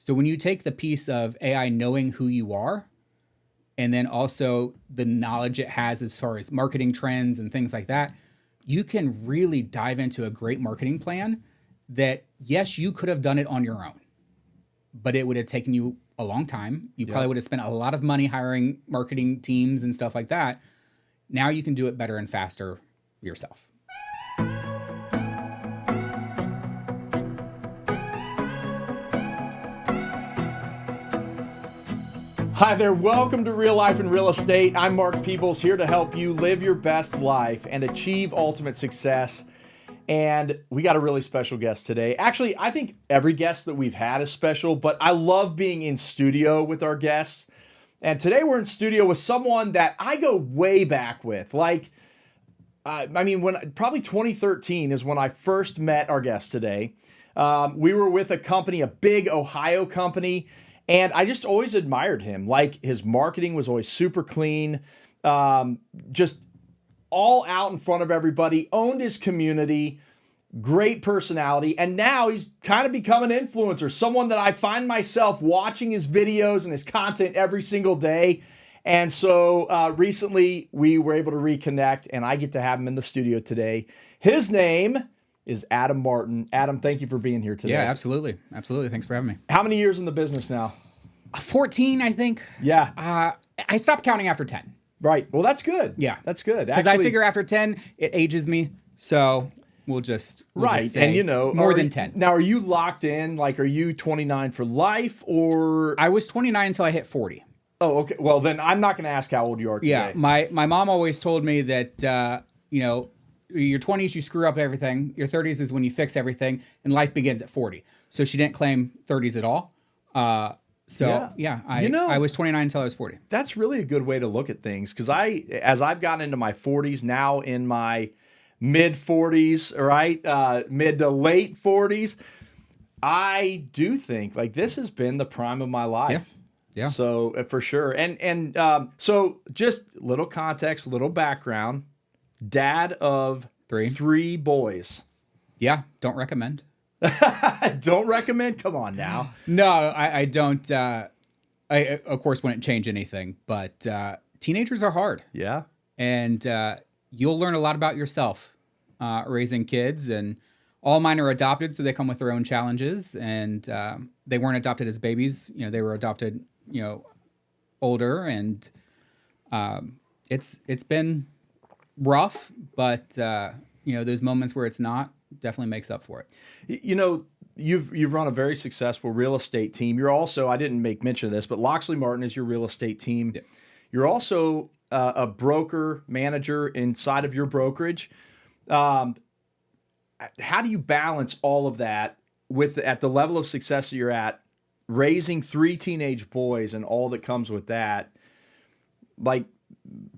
So when you take the piece of AI knowing who you are, and then also the knowledge it has as far as marketing trends and things like that, you can really dive into a great marketing plan that, yes, you could have done it on your own, but it would have taken you a long time. You probably would have spent a lot of money hiring marketing teams and stuff like that. Now you can do it better and faster yourself. Hi there, welcome to Real Life in Real Estate. I'm Mark Peebles, here to help you live your best life and achieve ultimate success. And we got a really special guest today. Actually, I think every guest that we've had is special, but I love being in studio with our guests. And today we're in studio with someone that I go way back with. Probably 2013 is when I first met our guest today. We were with a company, a big Ohio company, and I just always admired him. Like, his marketing was always super clean, just all out in front of everybody, owned his community, great personality. And now he's kind of become an influencer, someone that I find myself watching his videos and his content every single day. And so recently we were able to reconnect, and I get to have him in the studio today. His name is Adam Martin. Adam, thank you for being here today. Yeah, absolutely. Absolutely. Thanks for having me. How many years in the business now? 14, I think. Yeah. I stopped counting after 10. Right. Well, that's good. Yeah. That's good. Because I figure after 10, it ages me. So we'll just say and more than 10. Now, are you locked in? Like, are you 29 for life, or? I was 29 until I hit 40. Oh, okay. Well, then I'm not going to ask how old you are today. Yeah. My mom always told me that, your 20s, you screw up everything. Your 30s is when you fix everything, and life begins at 40. So she didn't claim 30s at all. I was 29 until I was 40. That's really a good way to look at things, because as I've gotten into my 40s, now in my mid 40s, right, mid to late 40s, I do think like this has been the prime of my life. Yeah. So for sure. And so just little context, little background. Dad of three boys. Yeah. Don't recommend. Don't recommend? Come on now. No, I don't. I of course wouldn't change anything, but teenagers are hard. Yeah. And you'll learn a lot about yourself raising kids, and all mine are adopted, so they come with their own challenges, and they weren't adopted as babies. They were adopted, older, and it's been rough, but those moments where it's not definitely makes up for it. You've run a very successful real estate team. You're also, I didn't make mention of this, but Loxley Martin is your real estate team. Yeah. You're also a broker manager inside of your brokerage. How do you balance all of that at the level of success that you're at, raising 3 teenage boys and all that comes with that? Like,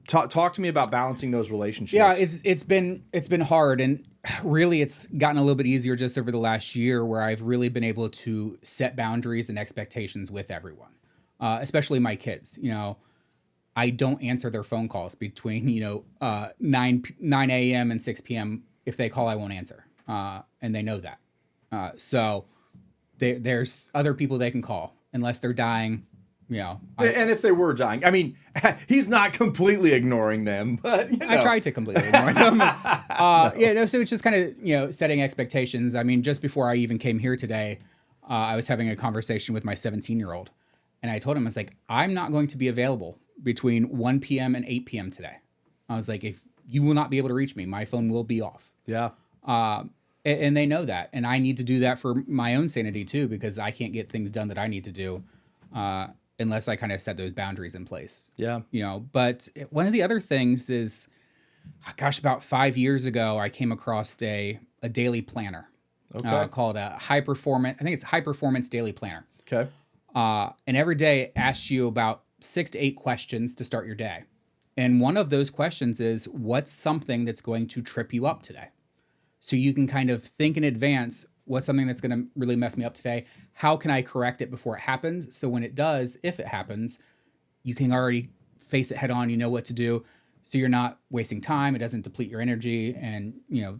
talk to me about balancing those relationships. Yeah, it's been hard, and really it's gotten a little bit easier just over the last year, where I've really been able to set boundaries and expectations with everyone, especially my kids. I don't answer their phone calls between 9 a.m. and 6 p.m. If they call, I won't answer, and they know that. So there's other people they can call unless they're dying. And if they were dying, I mean, he's not completely ignoring them, but I try to completely ignore them. So it's just kind of setting expectations. I mean, just before I even came here today, I was having a conversation with my 17-year-old, and I told him, I was like, I'm not going to be available between 1 p.m. and 8 p.m. today. I was like, if you will not be able to reach me, my phone will be off. Yeah. And they know that, and I need to do that for my own sanity too, because I can't get things done that I need to do. Unless I kind of set those boundaries in place. Yeah. But one of the other things is, about 5 years ago, I came across a daily planner called a high performance daily planner. Okay. And every day it asks you about 6 to 8 questions to start your day. And one of those questions is, what's something that's going to trip you up today? So you can kind of think in advance, what's something that's going to really mess me up today? How can I correct it before it happens? So when it does, if it happens, you can already face it head on. You know what to do. So you're not wasting time. It doesn't deplete your energy and,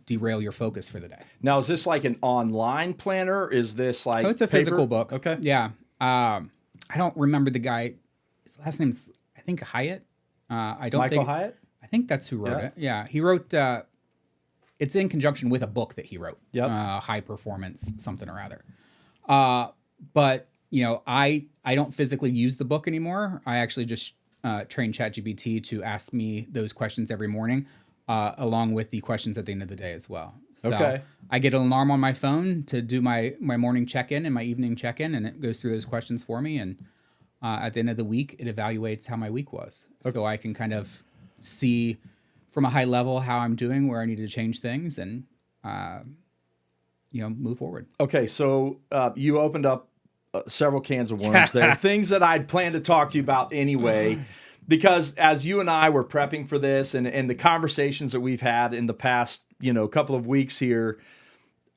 derail your focus for the day. Now, is this like an online planner? Is this like it's a paper? physical book. Okay. Yeah. I don't remember the guy. His last name's, I think, Hyatt. I don't Michael think Hyatt? I think that's who wrote Yeah. it. Yeah, he wrote. It's in conjunction with a book that he wrote. Yep. High performance something or other. But I don't physically use the book anymore. I actually just train ChatGPT to ask me those questions every morning, along with the questions at the end of the day as well. So Okay. I get an alarm on my phone to do my morning check-in and my evening check-in, and it goes through those questions for me. And at the end of the week, it evaluates how my week was. Okay. So I can kind of see from a high level how I'm doing, where I need to change things, and move forward. Okay, so you opened up several cans of worms there. Things that I'd planned to talk to you about anyway, because as you and I were prepping for this and the conversations that we've had in the past, couple of weeks here,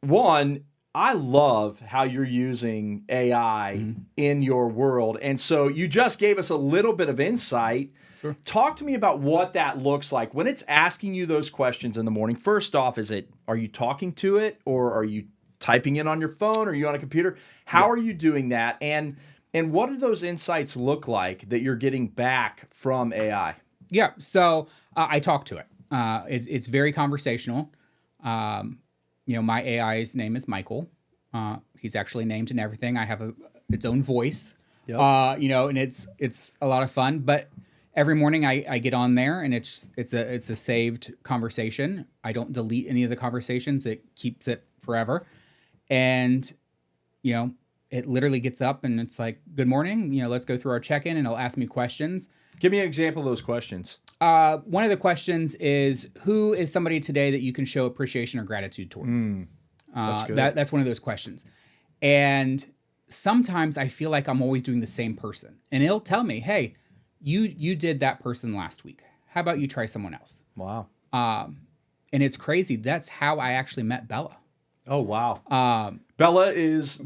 one, I love how you're using AI in your world. And so you just gave us a little bit of insight. Sure. Talk to me about what that looks like when it's asking you those questions in the morning. First off, are you talking to it, or are you typing it on your phone? Or are you on a computer? How are you doing that? And what do those insights look like that you're getting back from AI? Yeah. So I talk to it. It's very conversational. My AI's name is Michael. He's actually named and everything. I have its own voice. Yep. And it's a lot of fun. But every morning I get on there, and it's a saved conversation. I don't delete any of the conversations. It keeps it forever. And it literally gets up and it's like, good morning, let's go through our check-in, and it'll ask me questions. Give me an example of those questions. One of the questions is, who is somebody today that you can show appreciation or gratitude towards? That's good. That's one of those questions. And sometimes I feel like I'm always doing the same person, and it'll tell me, hey, you did that person last week. How about you try someone else? Wow. And it's crazy. That's how I actually met Bella. Oh, wow. Bella is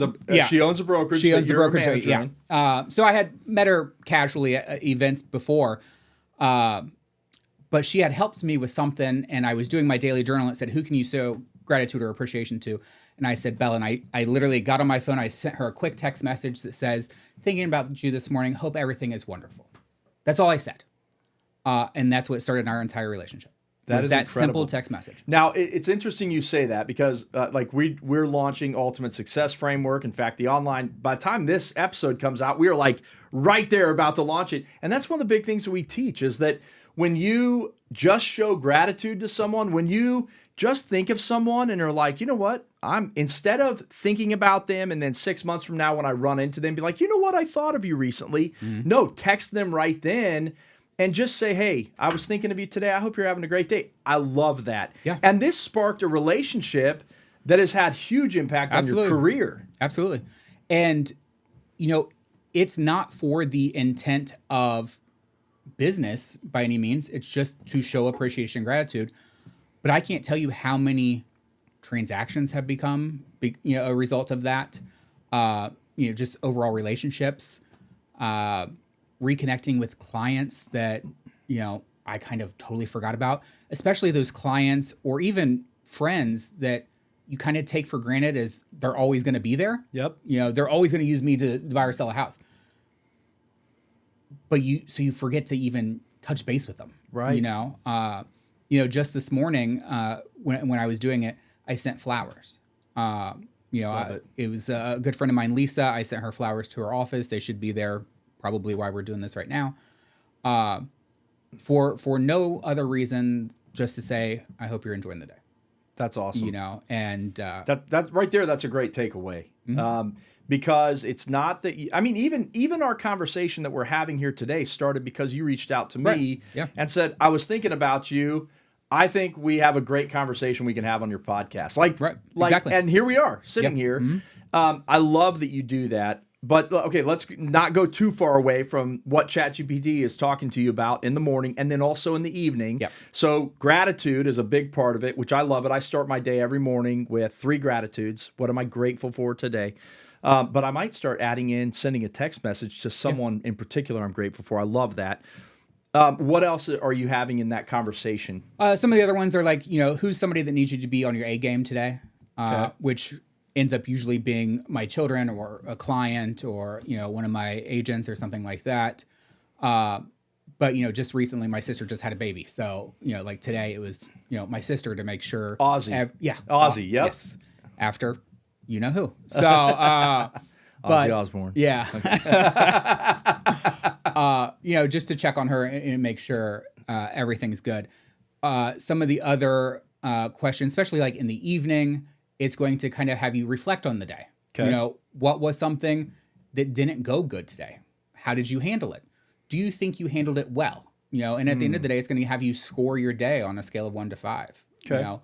she owns a brokerage. She owns the brokerage. Yeah. So I had met her casually at events before, but she had helped me with something, and I was doing my daily journal. And it said, who can you show gratitude or appreciation to? And I said, Bella. And I literally got on my phone. I sent her a quick text message that says, thinking about you this morning. Hope everything is wonderful. That's all I said. And that's what started our entire relationship. That is that incredible. Simple text message. Now, it's interesting you say that, because we're launching Ultimate Success Framework. In fact, the online, by the time this episode comes out, we are like right there about to launch it. And that's one of the big things that we teach, is that when you just show gratitude to someone, when you just think of someone and are like, you know what, instead of thinking about them and then 6 months from now when I run into them, be like, you know what, I thought of you recently. No, text them right then. And just say, hey, I was thinking of you today. I hope you're having a great day. I love that. Yeah. And this sparked a relationship that has had huge impact on your career. Absolutely. And, it's not for the intent of business by any means. It's just to show appreciation and gratitude. But I can't tell you how many transactions have become, a result of that. Just overall relationships. Reconnecting with clients that, I kind of totally forgot about, especially those clients or even friends that you kind of take for granted as they're always going to be there. Yep. They're always going to use me to buy or sell a house. But you forget to even touch base with them. Right. Just this morning, when I was doing it, I sent flowers. It was a good friend of mine, Lisa. I sent her flowers to her office. They should be there probably why we're doing this right now, for no other reason, just to say, I hope you're enjoying the day. That's awesome. And that's right there. That's a great takeaway. Because it's not that even our conversation that we're having here today started because you reached out to me and said, I was thinking about you. I think we have a great conversation we can have on your podcast. Exactly. And here we are sitting here. I love that you do that. But okay, let's not go too far away from what ChatGPT is talking to you about in the morning and then also in the evening. Yep. So gratitude is a big part of it, which I love it. I start my day every morning with 3 gratitudes. What am I grateful for today? But I might start sending a text message to someone in particular I'm grateful for. I love that. What else are you having in that conversation? Some of the other ones are like, who's somebody that needs you to be on your A game today? Okay. Which ends up usually being my children or a client or, one of my agents or something like that. But, just recently my sister just had a baby. So, like today it was, my sister to make sure. Aussie. Yeah. Aussie, yep. Yes. After you know who. So, Ozzy Osbourne. Yeah. Just to check on her and make sure everything's good. Some of the other questions, especially like in the evening, it's going to kind of have you reflect on the day. Okay. What was something that didn't go good today? How did you handle it? Do you think you handled it well? And at the end of the day, it's going to have you score your day on a scale of 1 to 5. Okay.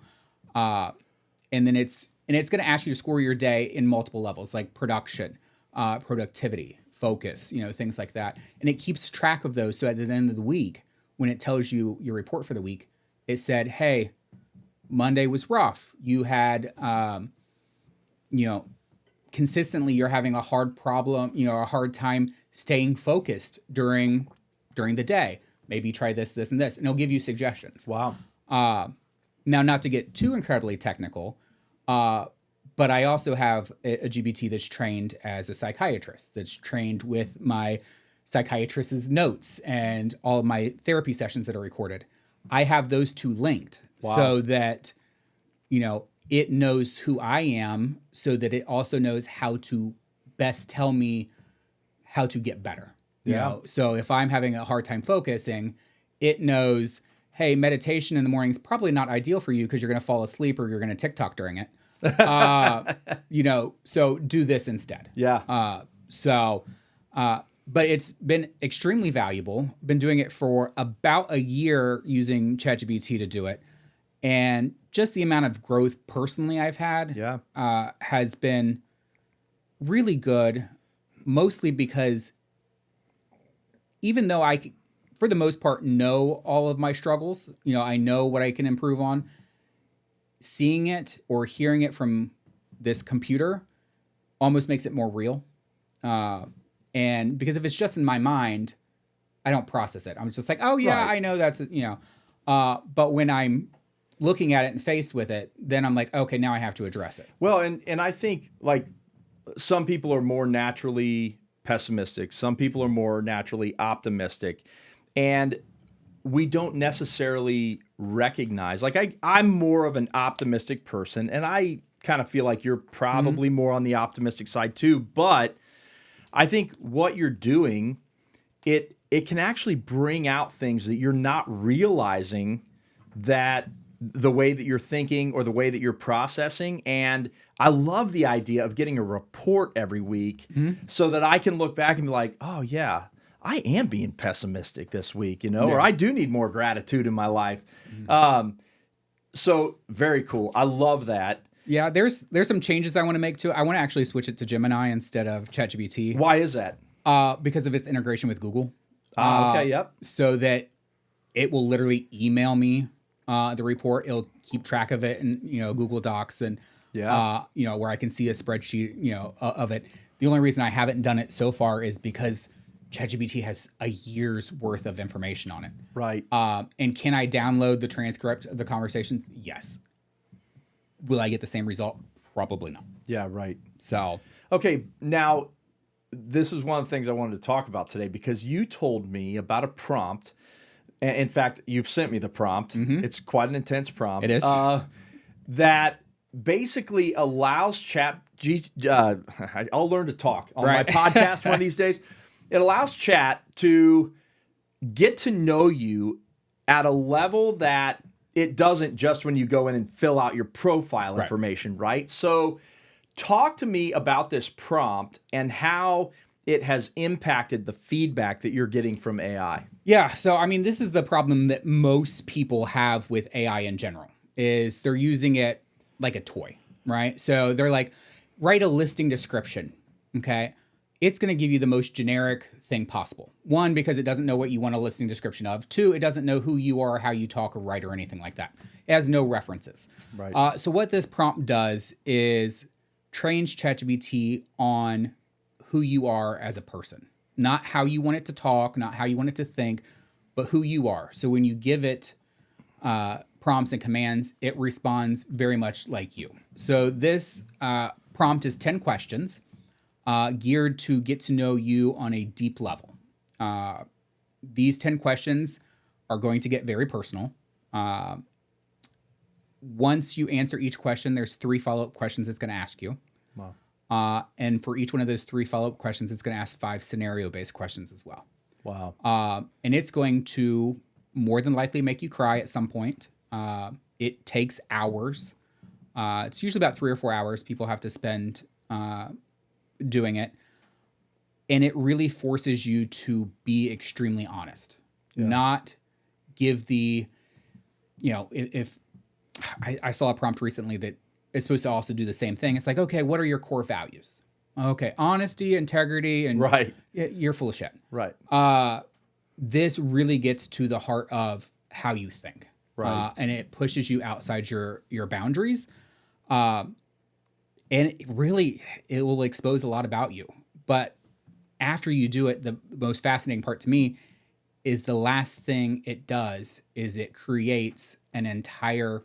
And then it's going to ask you to score your day in multiple levels, like production, productivity, focus, things like that. And it keeps track of those. So at the end of the week, when it tells you your report for the week, it said, hey, Monday was rough. You had, consistently you're having a hard problem, a hard time staying focused during the day. Maybe try this, this, and this, and it'll give you suggestions. Wow. Now, not to get too incredibly technical, but I also have a GBT that's trained as a psychiatrist, that's trained with my psychiatrist's notes and all of my therapy sessions that are recorded. I have those two linked so that, it knows who I am, so that it also knows how to best tell me how to get better. So if I'm having a hard time focusing, it knows, hey, meditation in the morning is probably not ideal for you because you're going to fall asleep or you're going to TikTok during it. So do this instead. Yeah. But it's been extremely valuable. Been doing it for about a year using ChatGPT to do it. And just the amount of growth personally I've had has been really good, mostly because even though I, for the most part, know all of my struggles, I know what I can improve on, seeing it or hearing it from this computer almost makes it more real. And because if it's just in my mind, I don't process it. I'm just like, oh yeah, I know that's, but when I'm looking at it and faced with it, then I'm like, okay, now I have to address it. Well, and I think like some people are more naturally pessimistic. Some people are more naturally optimistic. And we don't necessarily recognize, like I'm more of an optimistic person, and I kind of feel like you're probably more on the optimistic side too. But I think what you're doing, it can actually bring out things that you're not realizing that the way that you're thinking or the way that you're processing. And I love the idea of getting a report every week so that I can look back and be like, oh yeah, I am being pessimistic this week, or I do need more gratitude in my life. So very cool. I love that. Yeah, there's some changes I want to make to it. I want to actually switch it to Gemini instead of ChatGPT. Why is that? Because of its integration with Google. Okay, yep. So that it will literally email me the report. It'll keep track of it in Google Docs and where I can see a spreadsheet of it. The only reason I haven't done it so far is because ChatGPT has a year's worth of information on it. Right. And can I download the transcript of the conversations? Yes. Will I get the same result? Probably not. Yeah, right. So, okay, now this is one of the things I wanted to talk about today because you told me about a prompt. In fact, you've sent me the prompt. It's quite an intense prompt. It is. That basically allows I'll learn to talk on my podcast one of these days. It allows chat to get to know you at a level that it doesn't just when you go in and fill out your profile information, right? So talk to me about this prompt and how it has impacted the feedback that you're getting from AI. Yeah, so I mean, this is the problem that most people have with AI in general, is they're using it like a toy, right? So they're like, write a listing description, okay? It's going to give you the most generic thing possible. One, because it doesn't know what you want a listing description of. Two, it doesn't know who you are, how you talk or write or anything like that. It has no references. Right. So what this prompt does is trains ChatGPT on who you are as a person. Not how you want it to talk, not how you want it to think, but who you are. So when you give it prompts and commands, it responds very much like you. So this prompt is 10 questions geared to get to know you on a deep level. These 10 questions are going to get very personal. Once you answer each question, there's 3 follow-up questions it's going to ask you. Wow. And for each one of those 3 follow-up questions, it's going to ask 5 scenario-based questions as well. Wow. And it's going to more than likely make you cry at some point. It takes hours. It's usually about 3 or 4 hours people have to spend doing it. And it really forces you to be extremely honest, not give the, if I saw a prompt recently that is supposed to also do the same thing. It's like, okay, what are your core values? Okay, honesty, integrity, and Right. You're full of shit. Right. This really gets to the heart of how you think. Right. And it pushes you outside your boundaries. And it will expose a lot about you. But after you do it, the most fascinating part to me is the last thing it does is it creates an entire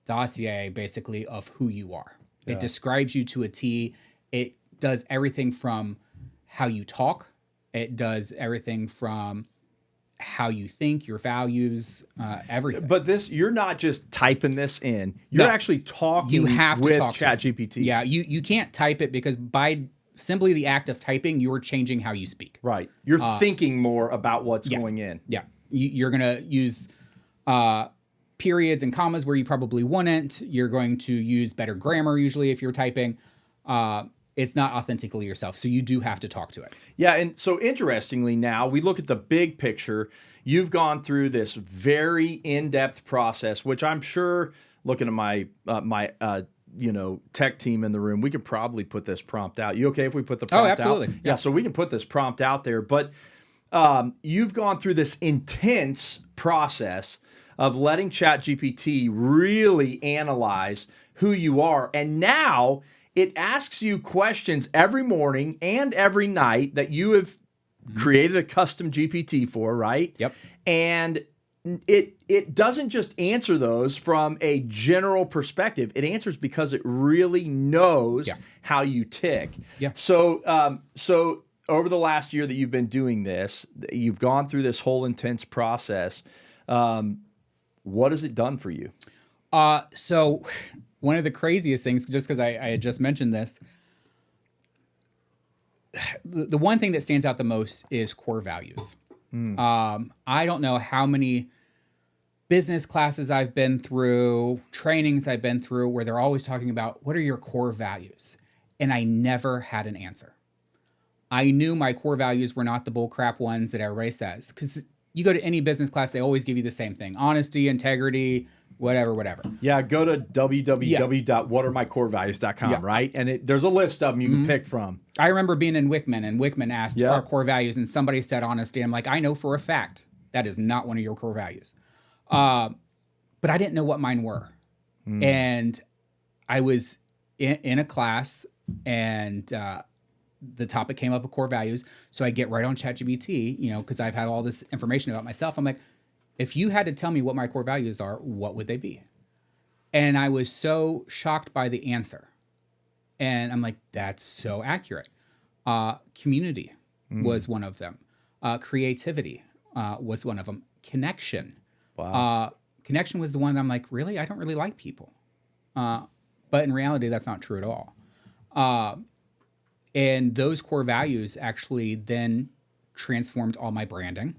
dossier basically of who you are. It describes you to a T. It does everything from how you talk. It does everything from how you think, your values, everything. But you're not just typing this in. You're actually talking You have to with talk to it. ChatGPT. Yeah, you can't type it because by simply the act of typing, you're changing how you speak. Right. You're thinking more about what's going in. Yeah. You're going to use periods and commas where you probably wouldn't. You're going to use better grammar usually if you're typing. It's not authentically yourself. So you do have to talk to it. Yeah. And so interestingly now, we look at the big picture. You've gone through this very in-depth process, which I'm sure, looking at my tech team in the room, we could probably put this prompt out. You okay if we put the prompt out? Oh, absolutely. Yeah, so we can put this prompt out there. But you've gone through this intense process of letting ChatGPT really analyze who you are. And now it asks you questions every morning and every night that you have created a custom GPT for, right? Yep. And it doesn't just answer those from a general perspective. It answers because it really knows how you tick. Yeah. So over the last year that you've been doing this, you've gone through this whole intense process. What has it done for you? So one of the craziest things, just because I had just mentioned this, the one thing that stands out the most is core values. I don't know how many business classes I've been through, trainings I've been through, where they're always talking about what are your core values? And I never had an answer. I knew my core values were not the bullcrap ones that everybody says. Because you go to any business class, they always give you the same thing. Honesty, integrity, whatever. Yeah, go to www.whataremycorevalues.com, right? And there's a list of them you can pick from. I remember being in Wickman, and Wickman asked our core values, and somebody said honesty. I'm like, I know for a fact that is not one of your core values. But I didn't know what mine were. And I was in a class, and the topic came up of core values. So I get right on ChatGPT, because I've had all this information about myself. I'm like, if you had to tell me what my core values are, what would they be? And I was so shocked by the answer. And I'm like, that's so accurate. Community was one of them. Creativity was one of them. Connection. Wow. Connection was the one that I'm like, really? I don't really like people. But in reality, that's not true at all. And those core values actually then transformed all my branding.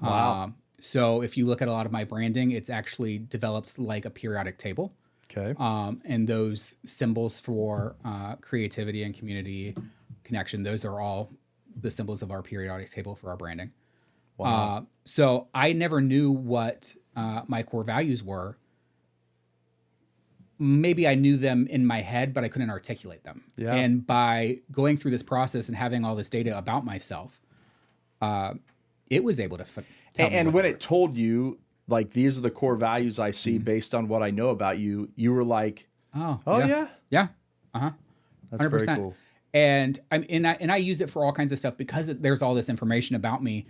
Wow. So if you look at a lot of my branding, it's actually developed like a periodic table. Okay. And those symbols for creativity and community connection, those are all the symbols of our periodic table for our branding. Wow. So I never knew what my core values were. Maybe I knew them in my head, but I couldn't articulate them. Yeah. And by going through this process and having all this data about myself, it was able to tell me. And when it told you, like, these are the core values I see based on what I know about you, you were like, oh yeah. Uh-huh. That's 100%. Very cool. And I use it for all kinds of stuff because there's all this information about me.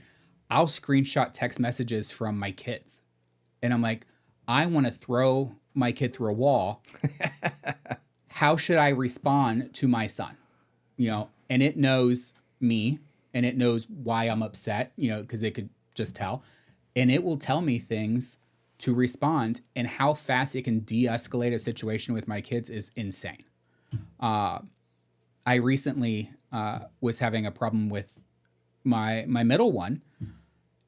I'll screenshot text messages from my kids. And I'm like, I want to throw my kid through a wall. how should I respond to my son? And it knows me and it knows why I'm upset, because it could just tell. And it will tell me things to respond, and how fast it can de-escalate a situation with my kids is insane. I recently was having a problem with my middle one,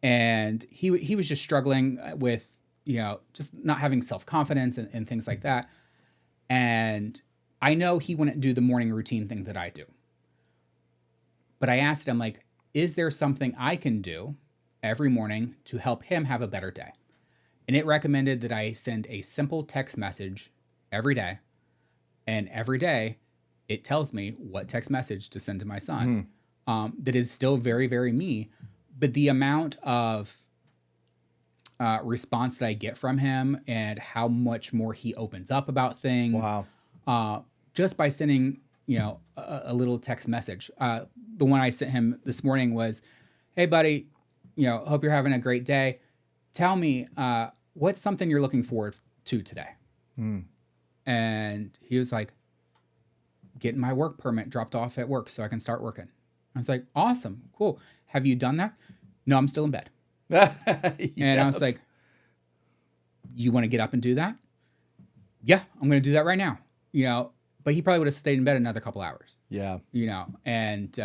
and he was just struggling with, just not having self-confidence and things like that. And I know he wouldn't do the morning routine thing that I do. But I asked him, like, is there something I can do every morning to help him have a better day? And it recommended that I send a simple text message every day. And every day, it tells me what text message to send to my son. That is still very, very me. But the amount of response that I get from him and how much more he opens up about things, just by sending, a little text message. The one I sent him this morning was, "Hey, buddy, hope you're having a great day. Tell me, what's something you're looking forward to today?" And he was like, "Getting my work permit dropped off at work so I can start working." I was like, "Awesome, cool. Have you done that?" "No, I'm still in bed." And I was like, "You want to get up and do that?" "Yeah, I'm going to do that right now." But he probably would have stayed in bed another couple hours. Yeah. And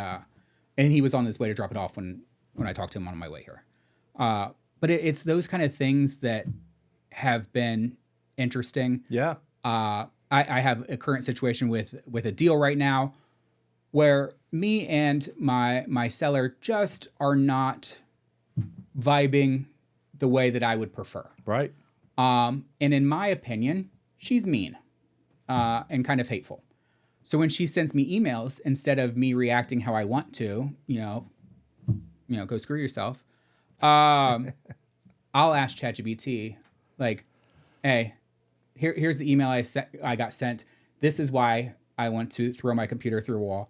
he was on his way to drop it off when I talked to him on my way here. But it's those kind of things that have been interesting. Yeah. I have a current situation with a deal right now where me and my seller just are not vibing the way that I would prefer. Right. And in my opinion, she's mean and kind of hateful. So when she sends me emails, instead of me reacting how I want to, go screw yourself, I'll ask ChatGPT, like, "Hey, here's the email I got sent. This is why I want to throw my computer through a wall."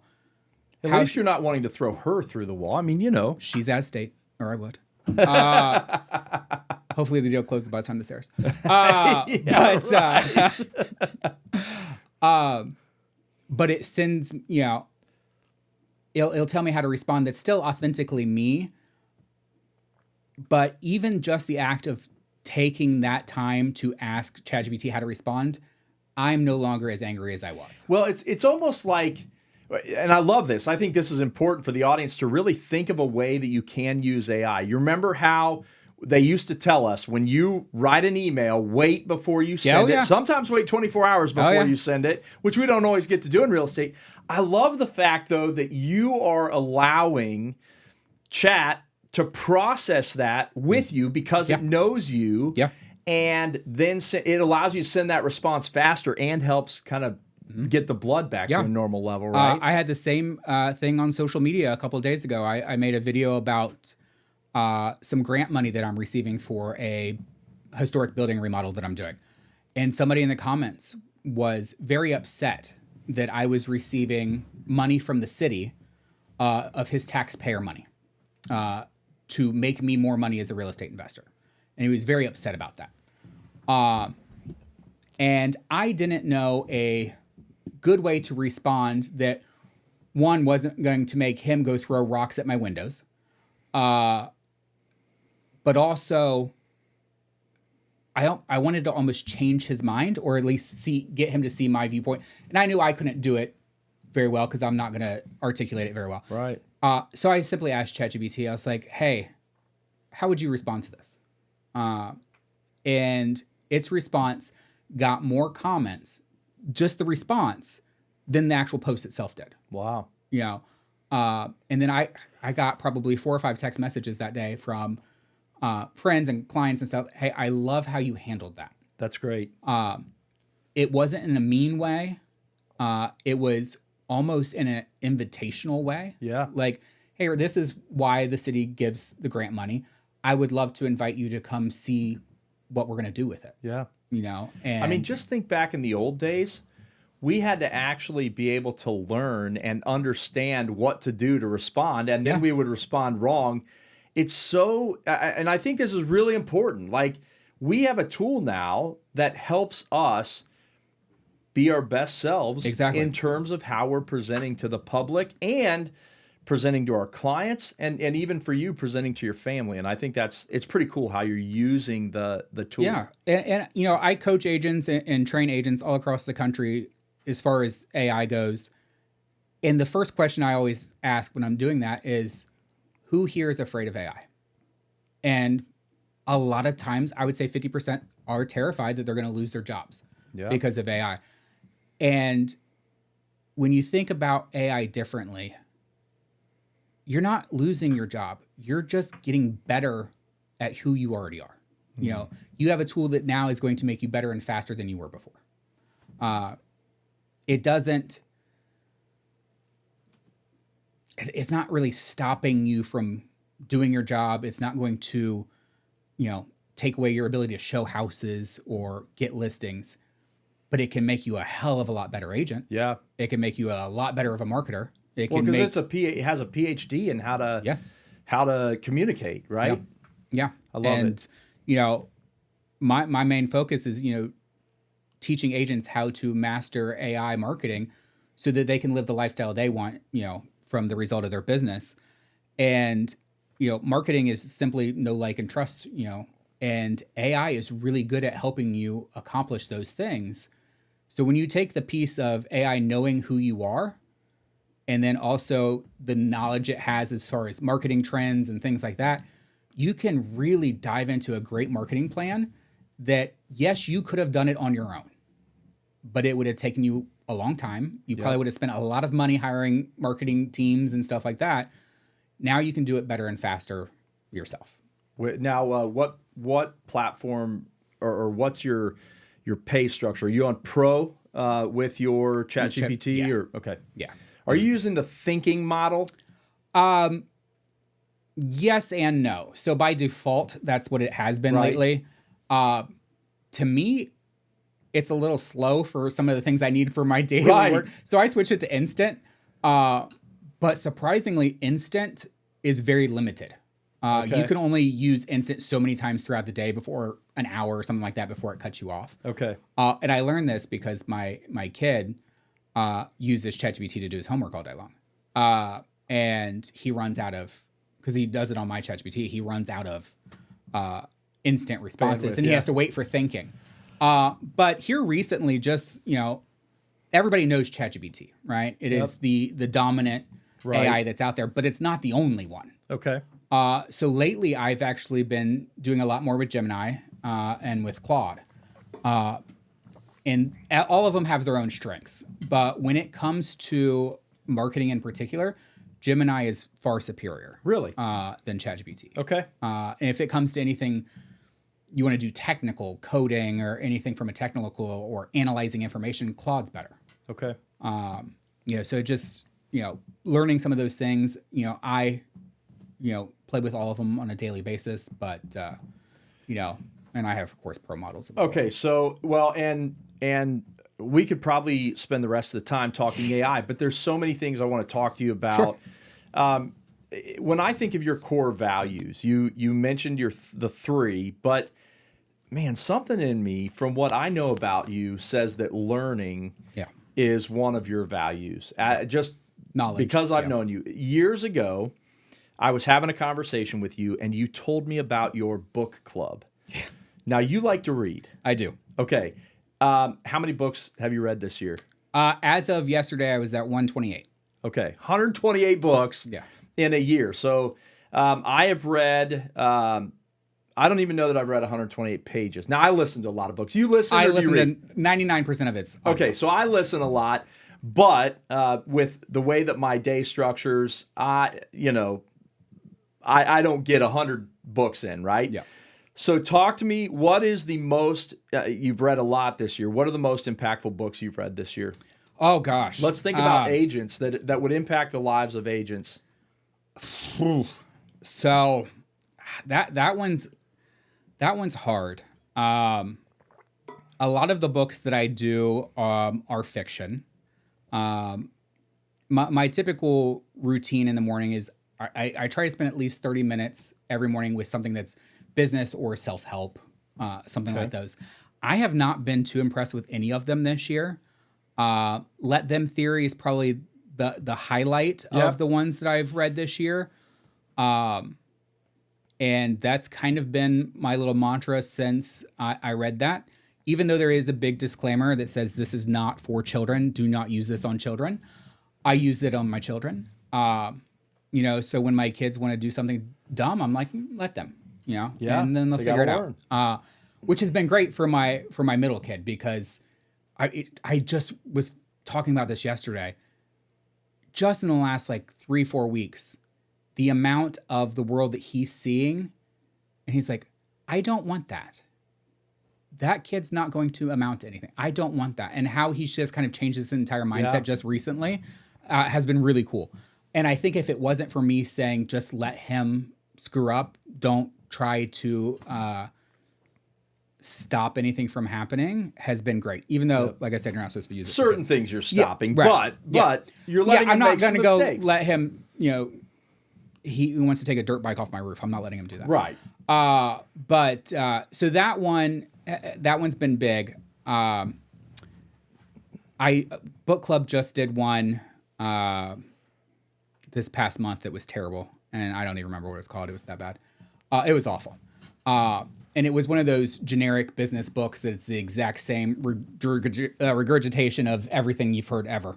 At least you're not wanting to throw her through the wall. I mean, She's out of state, or I would. Hopefully the deal closes by the time this airs. But it sends, it'll tell me how to respond. That's still authentically me. But even just the act of taking that time to ask ChatGPT how to respond, I'm no longer as angry as I was. Well, it's almost like, and I love this. I think this is important for the audience to really think of a way that you can use AI. You remember how they used to tell us, when you write an email, wait before you send it. Sometimes wait 24 hours before you send it, which we don't always get to do in real estate. I love the fact, though, that you are allowing chat to process that with you because it knows you. Yeah. And then it allows you to send that response faster and helps kind of get the blood back to a normal level, right? I had the same thing on social media a couple of days ago. I made a video about some grant money that I'm receiving for a historic building remodel that I'm doing. And somebody in the comments was very upset that I was receiving money from the city of his taxpayer money to make me more money as a real estate investor. And he was very upset about that. And I didn't know a good way to respond that, one, wasn't going to make him go throw rocks at my windows. But also, I wanted to almost change his mind, or at least get him to see my viewpoint. And I knew I couldn't do it very well because I'm not going to articulate it very well. Right. So I simply asked ChatGPT. I was like, "Hey, how would you respond to this?" And its response got more comments, just the response, than the actual post itself did. Wow. And then I got probably 4 or 5 text messages that day from friends and clients and stuff. "Hey, I love how you handled that." That's great. It wasn't in a mean way. It was almost in an invitational way. Yeah. Like, "Hey, this is why the city gives the grant money. I would love to invite you to come see what we're going to do with it." Yeah. And I mean, just think back in the old days, we had to actually be able to learn and understand what to do to respond, and then we would respond wrong. It's so, and I think this is really important. Like, we have a tool now that helps us be our best selves Exactly. in terms of how we're presenting to the public and presenting to our clients, and even for you, presenting to your family. And I think it's pretty cool how you're using the tool. Yeah. And I coach agents and train agents all across the country as far as AI goes. And the first question I always ask when I'm doing that is, who here is afraid of AI? And a lot of times, I would say 50% are terrified that they're going to lose their jobs because of AI. And when you think about AI differently, you're not losing your job. You're just getting better at who you already are. You have a tool that now is going to make you better and faster than you were before. It's not really stopping you from doing your job. It's not going to, take away your ability to show houses or get listings, but it can make you a hell of a lot better agent. Yeah. It can make you a lot better of a marketer. It Well, can because make it has a PhD in how to communicate, right? Yeah. I love it. My main focus is, teaching agents how to master AI marketing so that they can live the lifestyle they want, from the result of their business. And, marketing is simply know, like, and trust, and AI is really good at helping you accomplish those things. So when you take the piece of AI knowing who you are, and then also the knowledge it has as far as marketing trends and things like that, you can really dive into a great marketing plan that, yes, you could have done it on your own, but it would have taken you a long time. You probably would have spent a lot of money hiring marketing teams and stuff like that. Now you can do it better and faster yourself. Now, what platform or what's your pay structure? Are you on Pro with your ChatGPT? Yeah. Or okay, Yeah. Are you using the thinking model? Yes and no. So by default, that's what it has been lately. To me, it's a little slow for some of the things I need for my daily work. So I switched it to Instant. But surprisingly, Instant is very limited. You can only use Instant so many times throughout the day, before an hour or something like that, before it cuts you off. Okay. And I learned this because my kid uses ChatGPT to do his homework all day long. And he runs out of, because he does it on my ChatGPT, he runs out of instant responses, and he has to wait for thinking. But here recently, just, everybody knows ChatGPT, right? It is the dominant AI that's out there, but it's not the only one. Okay. So lately, I've actually been doing a lot more with Gemini and with Claude. And all of them have their own strengths. But when it comes to marketing in particular, Gemini is far superior. Really? Than ChatGPT. Okay. And if it comes to anything you want to do, technical coding or anything from a technical or analyzing information, Claude's better. Okay. So just, learning some of those things, I, play with all of them on a daily basis, but, and I have, of course, pro models. Okay. So, well, and we could probably spend the rest of the time talking AI, but there's so many things I want to talk to you about. Sure. When I think of your core values, you mentioned the three, but man, something in me, from what I know about you, says that learning is one of your values. Just knowledge, because I've known you years ago. I was having a conversation with you, and you told me about your book club. Now, you like to read. I do. Okay. How many books have you read this year? As of yesterday, I was at 128. Okay. 128 books in a year. So I have read, I don't even know that I've read 128 pages. Now, I listen to a lot of books. You listen? I listen to 99% of it. Okay. So I listen a lot, but with the way that my day structures, I don't get 100 books in, right? Yeah. So talk to me, what is the most, you've read a lot this year. What are the most impactful books you've read this year? Oh, gosh. Let's think about agents that would impact the lives of agents. So that one's hard. A lot of the books that I do are fiction. My typical routine in the morning is I try to spend at least 30 minutes every morning with something that's business or self-help, something like those. I have not been too impressed with any of them this year. Let Them Theory is probably the highlight Yeah. of the ones that I've read this year. And that's kind of been my little mantra since I read that. Even though there is a big disclaimer that says this is not for children, do not use this on children. I use it on my children. So when my kids want to do something dumb, I'm like, let them, Yeah, and then they'll they figure it gotta out. Which has been great for my middle kid, because I just was talking about this yesterday. Just in the last like 3-4 weeks, the amount of the world that he's seeing, and he's like, I don't want that. That kid's not going to amount to anything. I don't want that. And how he's just kind of changed his entire mindset just recently has been really cool. And I think if it wasn't for me saying, just let him screw up, don't try to stop anything from happening, has been great. Even though, like I said, you're not supposed to use it. Certain things you're stopping, right. but you're letting him make some mistakes. I'm not going to go let him, he wants to take a dirt bike off my roof. I'm not letting him do that. Right. So that one's been big. Book club just did one this past month that was terrible, and I don't even remember what it was called. It was that bad. It was awful. And it was one of those generic business books that it's the exact same regurgitation of everything you've heard ever.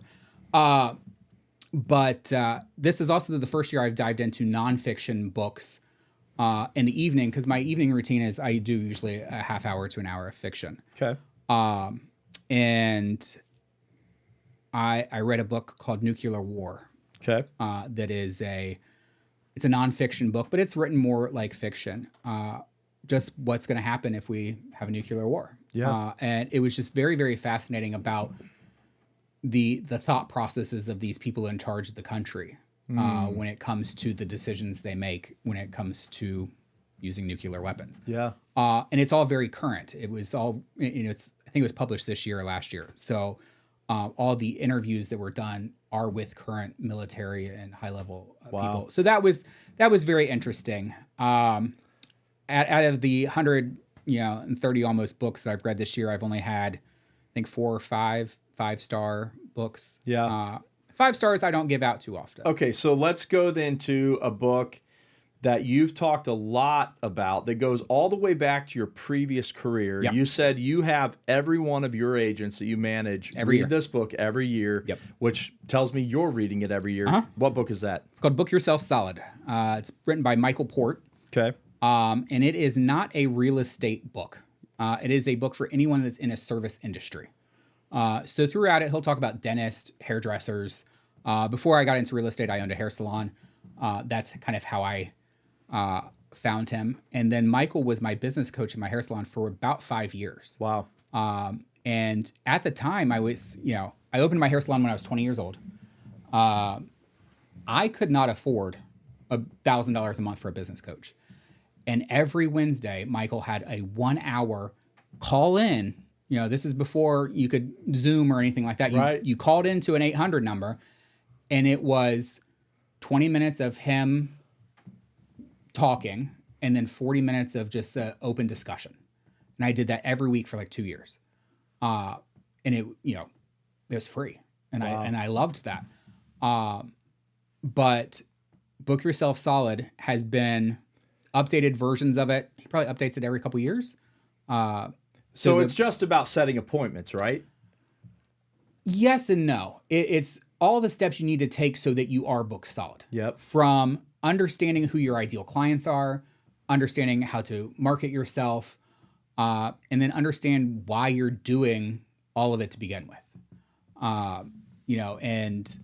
But this is also the first year I've dived into nonfiction books in the evening, because my evening routine is I do usually a half hour to an hour of fiction. Okay. And I read a book called Nuclear War. Okay. That is it's a nonfiction book, but it's written more like fiction. Just what's going to happen if we have a nuclear war. Yeah. And it was just very, very fascinating about the thought processes of these people in charge of the country when it comes to the decisions they make when it comes to using nuclear weapons. Yeah. And it's all very current. It was all, I think it was published this year or last year. So all the interviews that were done are with current military and high level people. So that was very interesting. Out of the 130 almost books that I've read this year, I've only had, I think, 4 or 5 5-star books. Yeah. 5 stars I don't give out too often. Okay, so let's go then to a book that you've talked a lot about that goes all the way back to your previous career. Yep. You said you have every one of your agents that you manage read this book every year, which tells me you're reading it every year. What book is that? It's called Book Yourself Solid. It's written by Michael Port. Okay. And it is not a real estate book. It is a book for anyone that's in a service industry. So throughout it, he'll talk about dentists, hairdressers. Before I got into real estate, I owned a hair salon. That's kind of how I found him. And then Michael was my business coach in my hair salon for about 5 years. Wow. And at the time, I was, I opened my hair salon when I was 20 years old. I could not afford $1,000 a month for a business coach. And every Wednesday, Michael had a 1-hour call in. This is before you could Zoom or anything like that. You called into an 800 number, and it was 20 minutes of him talking and then 40 minutes of just open discussion. And I did that every week for like 2 years. And it was free. And I loved that. But Book Yourself Solid has been updated versions of it. He probably updates it every couple years. So it's just about setting appointments, right? Yes and no. It's all the steps you need to take so that you are book solid. Yep. From understanding who your ideal clients are, understanding how to market yourself, and then understand why you're doing all of it to begin with. And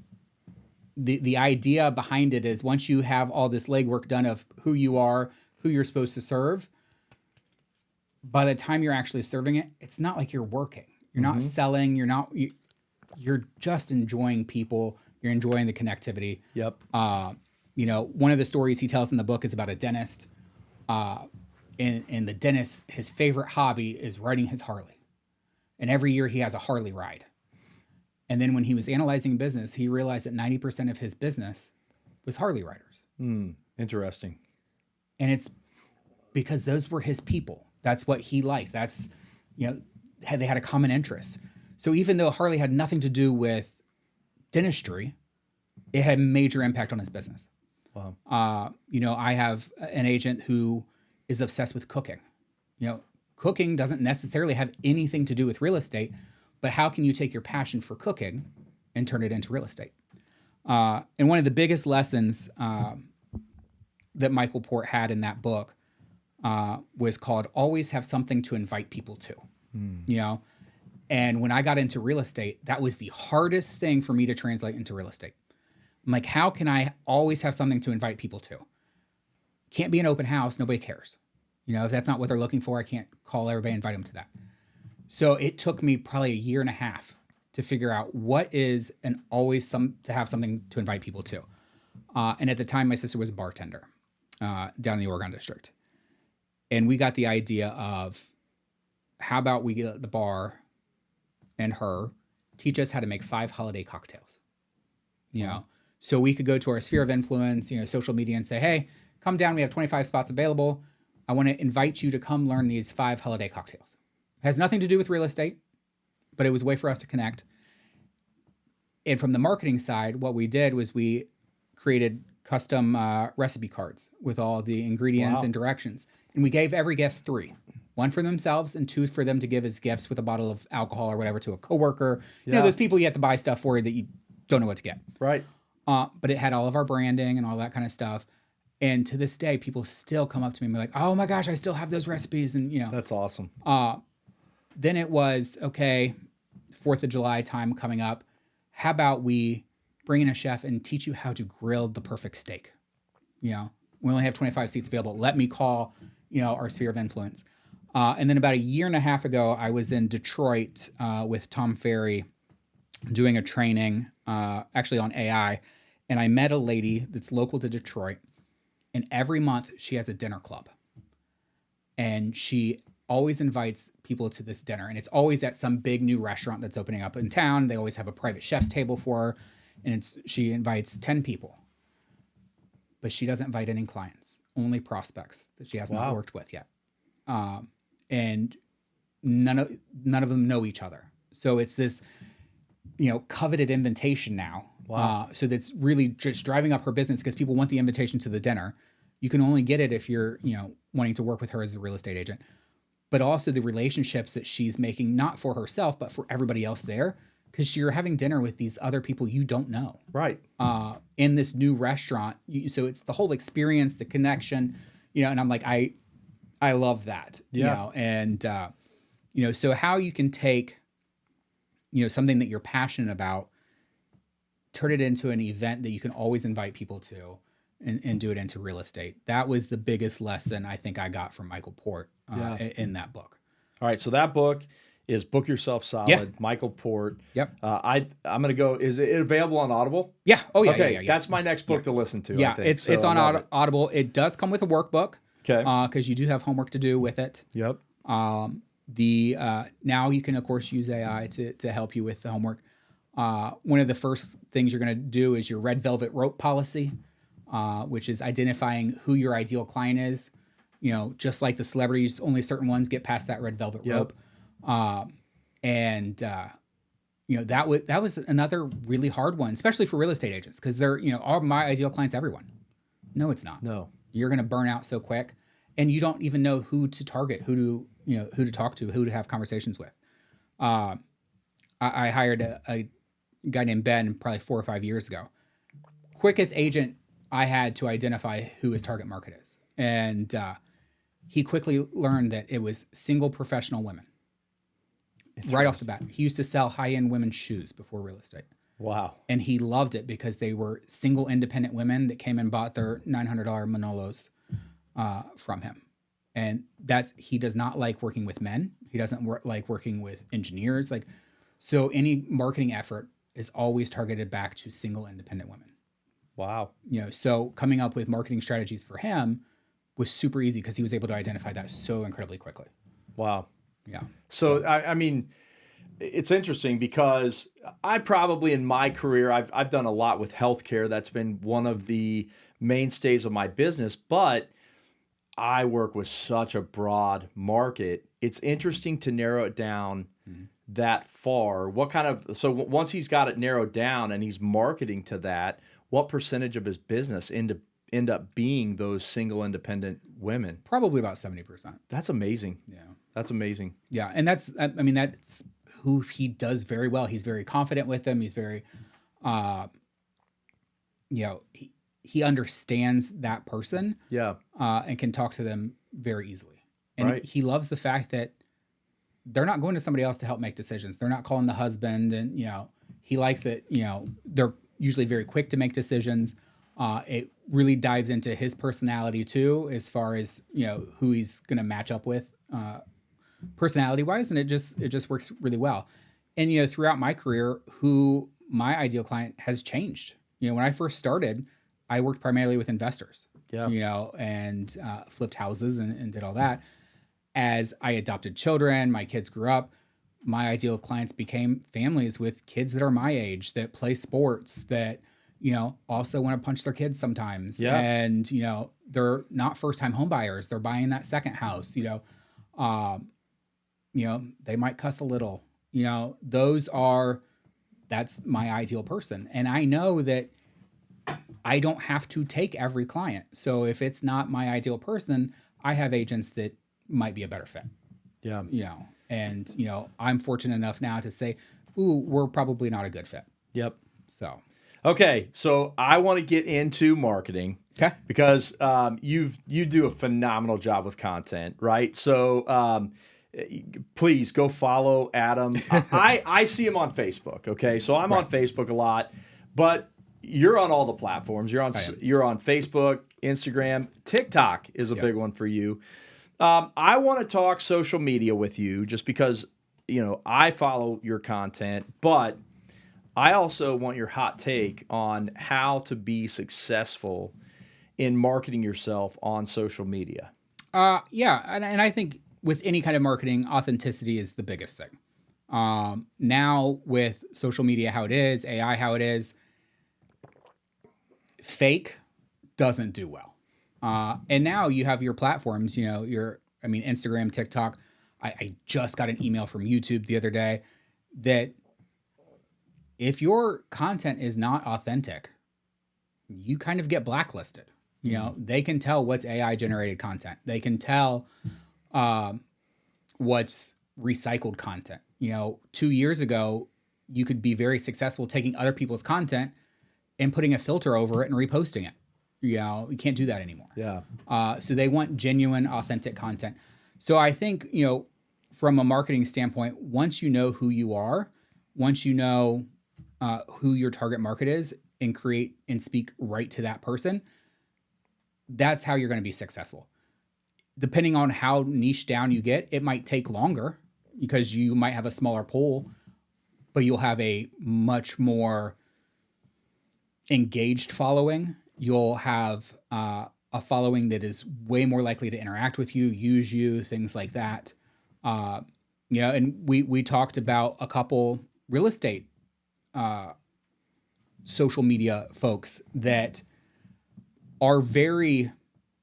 the idea behind it is once you have all this legwork done of who you are, who you're supposed to serve, by the time you're actually serving it, it's not like you're working. You're not selling. You're just enjoying people. You're enjoying the connectivity. Yep. One of the stories he tells in the book is about a dentist. And the dentist, his favorite hobby is riding his Harley. And every year he has a Harley ride. And then when he was analyzing business, he realized that 90% of his business was Harley riders. Interesting. And it's because those were his people. That's what he liked. That's, they had a common interest. So even though Harley had nothing to do with dentistry, it had a major impact on his business. Wow. I have an agent who is obsessed with cooking. Cooking doesn't necessarily have anything to do with real estate, but how can you take your passion for cooking and turn it into real estate? And one of the biggest lessons that Michael Port had in that book was called "Always Have Something to Invite People to." And when I got into real estate, that was the hardest thing for me to translate into real estate. I'm like, how can I always have something to invite people to? Can't be an open house. Nobody cares. If that's not what they're looking for, I can't call everybody and invite them to that. So it took me probably a year and a half to figure out what is an always to have something to invite people to. And at the time, my sister was a bartender down in the Oregon district. And we got the idea of, how about we get the bar and her teach us how to make 5 holiday cocktails, so we could go to our sphere of influence, social media, and say, hey, come down. We have 25 spots available. I want to invite you to come learn these 5 holiday cocktails. It has nothing to do with real estate, but it was a way for us to connect. And from the marketing side, what we did was we created custom recipe cards with all the ingredients and directions. And we gave every guest 3. 1 for themselves and 2 for them to give as gifts with a bottle of alcohol or whatever to a coworker. Those people you have to buy stuff for that you don't know what to get. Right. But it had all of our branding and all that kind of stuff. And to this day, people still come up to me and be like, oh my gosh, I still have those recipes. And, That's awesome. Then it was, okay, 4th of July time coming up. How about we bring in a chef and teach you how to grill the perfect steak? We only have 25 seats available. Let me call, our sphere of influence. And then about a year and a half ago, I was in Detroit with Tom Ferry doing a training, actually on AI. And I met a lady that's local to Detroit. And every month she has a dinner club. And she always invites people to this dinner. And it's always at some big new restaurant that's opening up in town. They always have a private chef's table for her. And she invites 10 people. But she doesn't invite any clients, only prospects that she has not worked with yet. And none of them know each other. So it's this, coveted invitation now. Wow. So that's really just driving up her business because people want the invitation to the dinner. You can only get it if you're, wanting to work with her as a real estate agent, but also the relationships that she's making, not for herself, but for everybody else there. Because you're having dinner with these other people you don't know. Right. In this new restaurant. So it's the whole experience, the connection, and I'm like, I love that, and, so how you can take, something that you're passionate about, turn it into an event that you can always invite people to and do it into real estate. That was the biggest lesson I think I got from Michael Port in that book. All right. So that book is Book Yourself Solid, Michael Port. Yep. I'm going to go, is it available on Audible? Yeah. Oh yeah. Okay. Yeah. That's my next book to listen to. Yeah. I think. It's on Audible. It does come with a workbook. Okay. Because you do have homework to do with it. Yep. Now you can of course use AI to help you with the homework. One of the first things you're going to do is your red velvet rope policy, which is identifying who your ideal client is. Just like the celebrities, only certain ones get past that red velvet rope. That was another really hard one, especially for real estate agents, because they're, all my ideal clients, everyone. No, it's not. No. You're going to burn out so quick, and you don't even know who to target, who to talk to, who to have conversations with. I hired a guy named Ben probably 4 or 5 years ago. Quickest agent I had to identify who his target market is. And he quickly learned that it was single professional women. Right off the bat. He used to sell high-end women's shoes before real estate. Wow. And he loved it because they were single independent women that came and bought their $900 Manolos from him. And he does not like working with men. He doesn't like working with engineers. So any marketing effort is always targeted back to single independent women. Wow. So coming up with marketing strategies for him was super easy because he was able to identify that so incredibly quickly. Wow. Yeah. So I mean, it's interesting because I probably in my career, I've done a lot with healthcare. That's been one of the mainstays of my business, but I work with such a broad market. It's interesting to narrow it down that far, what kind of, so once he's got it narrowed down and he's marketing to that, what percentage of his business end up being those single independent women? Probably about 70%. That's amazing. Yeah. That's amazing. Yeah. And I mean, that's who he does very well. He's very confident with them. He's very, he understands that person. Yeah. And can talk to them very easily. And Right. he loves the fact that they're not going to somebody else to help make decisions. They're not calling the husband, and he likes that. They're usually very quick to make decisions. It really dives into his personality too, as far as who he's going to match up with, personality wise, and it just works really well. And throughout my career, who my ideal client has changed. When I first started, I worked primarily with investors. Yeah. And flipped houses and did all that. As I adopted children, my kids grew up, my ideal clients became families with kids that are my age, that play sports, that, also want to punch their kids sometimes. Yeah. And, they're not first-time home buyers. They're buying that second house, they might cuss a little, that's my ideal person. And I know that I don't have to take every client. So if it's not my ideal person, I have agents that might be a better fit. Yeah. And I'm fortunate enough now to say, ooh, we're probably not a good fit. Yep. So, okay. So I want to get into marketing. okay. Because you do a phenomenal job with content, right? So please go follow Adam. I see him on Facebook. Okay. So I'm on Facebook a lot, but you're on all the platforms. You're on Facebook, Instagram, TikTok is a big one for you. I want to talk social media with you just because, I follow your content, but I also want your hot take on how to be successful in marketing yourself on social media. Yeah. And I think with any kind of marketing, authenticity is the biggest thing. Now with social media, how it is, AI, how it is, fake doesn't do well. And now you have your platforms, Instagram, TikTok. I just got an email from YouTube the other day that if your content is not authentic, you kind of get blacklisted. They can tell what's AI generated content. They can tell what's recycled content. 2 years ago, you could be very successful taking other people's content and putting a filter over it and reposting it. You can't do that anymore. Yeah. So they want genuine, authentic content. So I think, from a marketing standpoint, once you know who you are, once you know who your target market is and create and speak right to that person, that's how you're going to be successful. Depending on how niche down you get, it might take longer because you might have a smaller pool, but you'll have a much more engaged following. You'll have a following that is way more likely to interact with you, use you, things like that. And we talked about a couple real estate social media folks that are very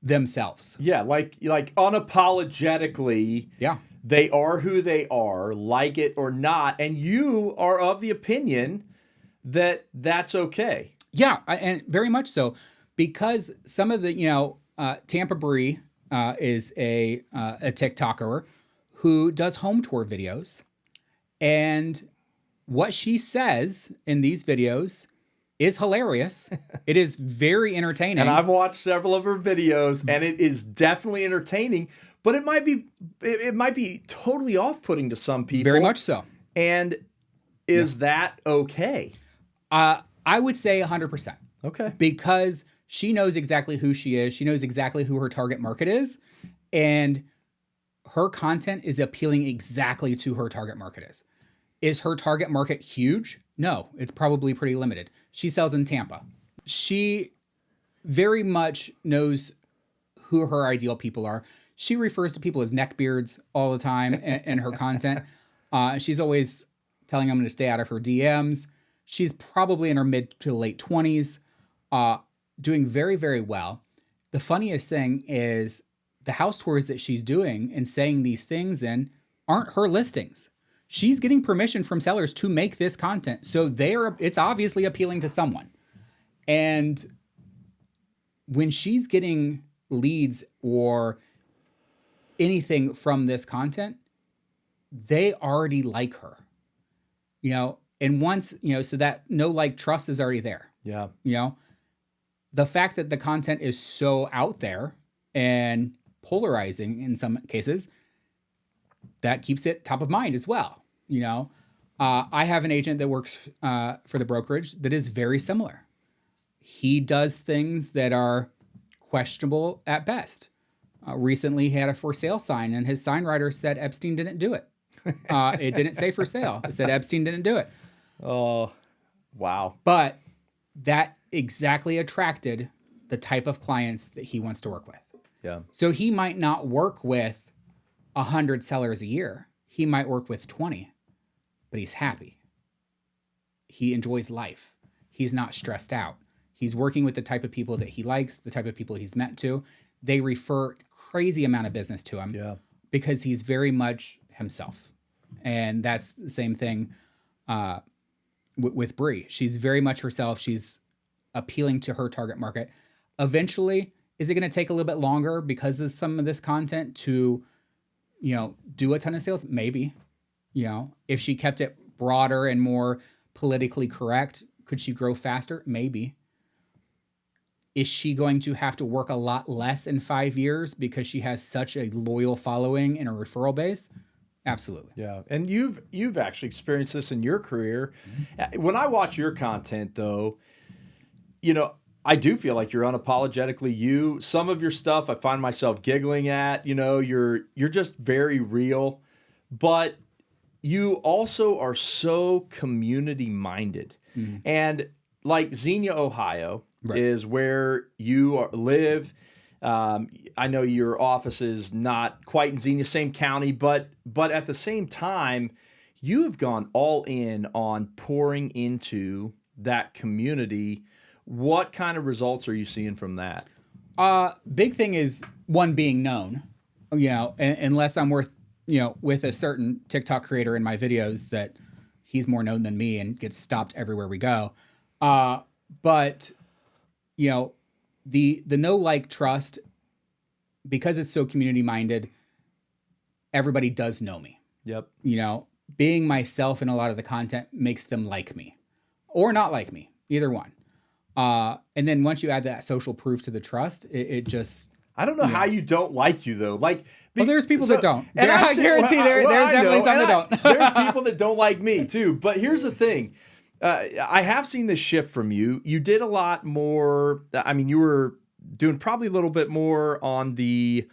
themselves. Yeah, like unapologetically. Yeah. They are who they are, like it or not, and you are of the opinion that that's okay. Yeah, and very much so, because some of the Tampa Bree is a TikToker who does home tour videos, and what she says in these videos is hilarious. It is very entertaining. And I've watched several of her videos, and it is definitely entertaining, but it might be totally off-putting to some people. Very much so. And is that okay? I would say 100%. Okay. Because she knows exactly who she is. She knows exactly who her target market is. And her content is appealing exactly to her target market is. Is her target market huge? No, it's probably pretty limited. She sells in Tampa. She very much knows who her ideal people are. She refers to people as neckbeards all the time in her content. She's always telling them to stay out of her DMs. She's probably in her mid to late 20s, doing very, very well. The funniest thing is the house tours that she's doing and saying these things in aren't her listings. she's getting permission from sellers to make this content. So it's obviously appealing to someone. And when she's getting leads or anything from this content, they already like her, and once, so that trust is already there. Yeah. The fact that the content is so out there and polarizing in some cases, that keeps it top of mind as well. I have an agent that works for the brokerage that is very similar. He does things that are questionable at best. Recently, he had a for sale sign, and his sign writer said Epstein didn't do it. It didn't say for sale. It said Epstein didn't do it. Oh, wow. But that exactly attracted the type of clients that he wants to work with. Yeah. So he might not work with 100 sellers a year. He might work with 20, but he's happy. He enjoys life. He's not stressed out. He's working with the type of people that he likes, the type of people he's meant to. They refer crazy amount of business to him because he's very much himself. And that's the same thing with Bree. She's very much herself. She's appealing to her target market. Eventually, is it going to take a little bit longer because of some of this content to, do a ton of sales? Maybe. If she kept it broader and more politically correct, could she grow faster? Maybe. Is she going to have to work a lot less in 5 years because she has such a loyal following and a referral base? Absolutely. Yeah. And you've actually experienced this in your career. When I watch your content, though, I do feel like you're unapologetically you. Some of your stuff I find myself giggling at. You're just very real. But you also are so community minded. Mm-hmm. And like Xenia, Ohio, is where you live. I know your office is not quite in Xenia, same county, but at the same time, you have gone all in on pouring into that community. What kind of results are you seeing from that? Big thing is one, being known, unless I'm with a certain TikTok creator in my videos that he's more known than me and gets stopped everywhere we go. But the know, like, trust, because it's so community minded, everybody does know me. Yep. Being myself in a lot of the content makes them like me or not like me, either one. And then once you add that social proof to the trust, it just... I don't know how you don't like you, though. Well, there's people that don't. And I guarantee there's definitely some that don't. There's people that don't like me, too. But here's the thing. I have seen this shift from you. You did a lot more. You were doing probably a little bit more on the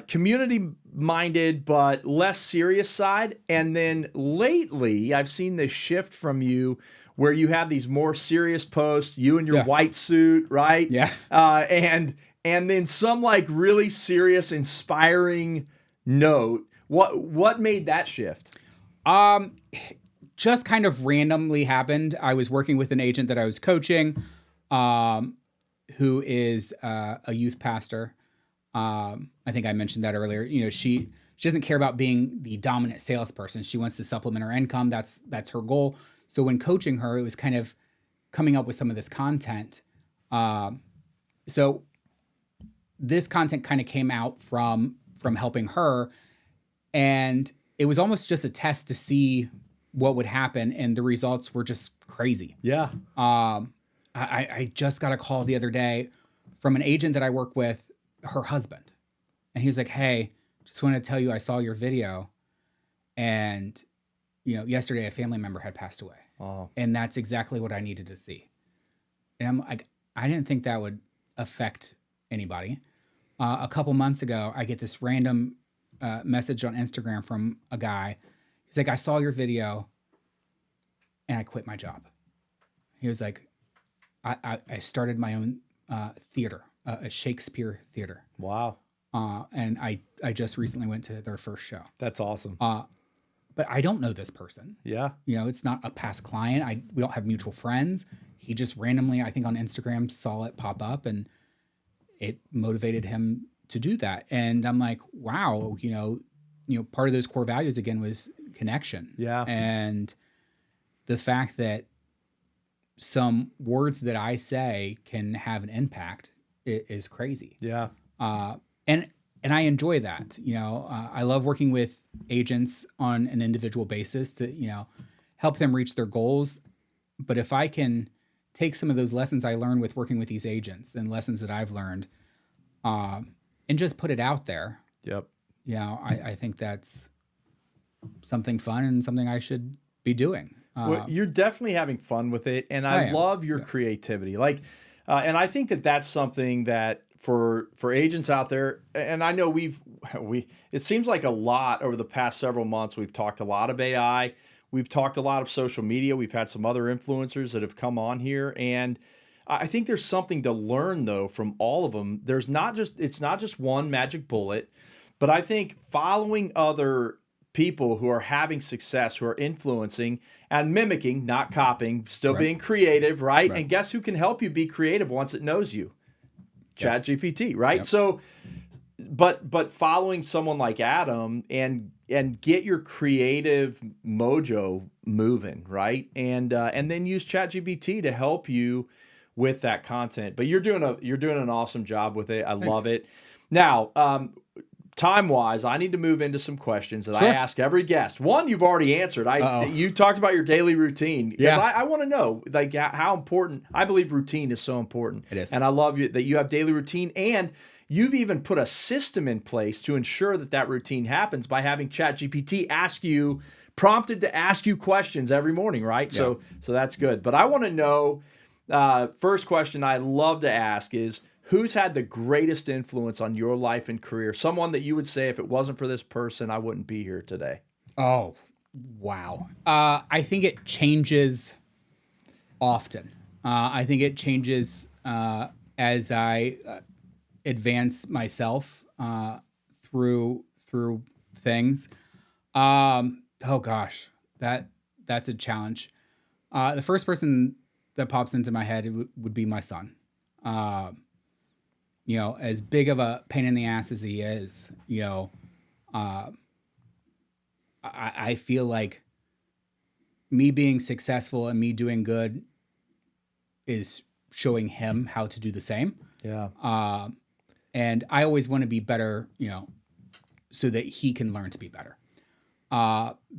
community-minded but less serious side. And then lately, I've seen this shift from you where you have these more serious posts, you in your white suit, right? Yeah. And then some really serious, inspiring note. What made that shift? Just kind of randomly happened. I was working with an agent that I was coaching, who is a youth pastor. I think I mentioned that earlier. She doesn't care about being the dominant salesperson. She wants to supplement her income. That's her goal. So when coaching her, it was kind of coming up with some of this content. So this content kind of came out from helping her, and it was almost just a test to see what would happen, and the results were just crazy. Yeah. I just got a call the other day from an agent that I work with, her husband, and he was like, "Hey, just want to tell you I saw your video, and yesterday a family member had passed away, and that's exactly what I needed to see." And I'm like, I didn't think that would affect anybody. A couple months ago, I get this random message on Instagram from a guy. He's like, "I saw your video and I quit my job." He was like, I started my own theater, a Shakespeare theater. Wow. And I just recently went to their first show. That's awesome. But I don't know this person. Yeah. It's not a past client. We don't have mutual friends. He just randomly, I think on Instagram, saw it pop up, and it motivated him to do that. And I'm like, wow, part of those core values again was connection. Yeah. And the fact that some words that I say can have an impact is crazy. Yeah. And I enjoy that. I love working with agents on an individual basis to help them reach their goals. But if I can take some of those lessons I learned with working with these agents and lessons that I've learned, and just put it out there, Yep. I think that's something fun and something I should be doing. Well, you're definitely having fun with it, and I am. love your creativity. Like, and I think that that's something that for agents out there, and I know it seems like a lot over the past several months. We've talked a lot of AI, we've talked a lot of social media, we've had some other influencers that have come on here, and I think there's something to learn though from all of them. It's not just one magic bullet, but I think following other people who are having success, who are influencing and mimicking, not copying, still Right. being creative, right? Right. And guess who can help you be creative once it knows you? Yep. ChatGPT, right? Yep. So, but following someone like Adam and get your creative mojo moving, right? And then use ChatGPT to help you with that content. But you're doing an awesome job with it. I love it. Now, time-wise, I need to move into some questions that I ask every guest. One you've already answered. You talked about your daily routine. Yeah. I want to know like how important. I believe routine is so important. It is. And I love that you have daily routine, and you've even put a system in place to ensure that routine happens by having ChatGPT prompted to ask you questions every morning, right? Yeah. So that's good. But I want to know, first question I love to ask is, who's had the greatest influence on your life and career? Someone that you would say, if it wasn't for this person, I wouldn't be here today. Oh, wow. I think it changes often. I think it changes as I advance myself through things. Oh gosh, that's a challenge. The first person that pops into my head would be my son. As big of a pain in the ass as he is, I feel like me being successful and me doing good is showing him how to do the same. Yeah. And I always want to be better, so that he can learn to be better.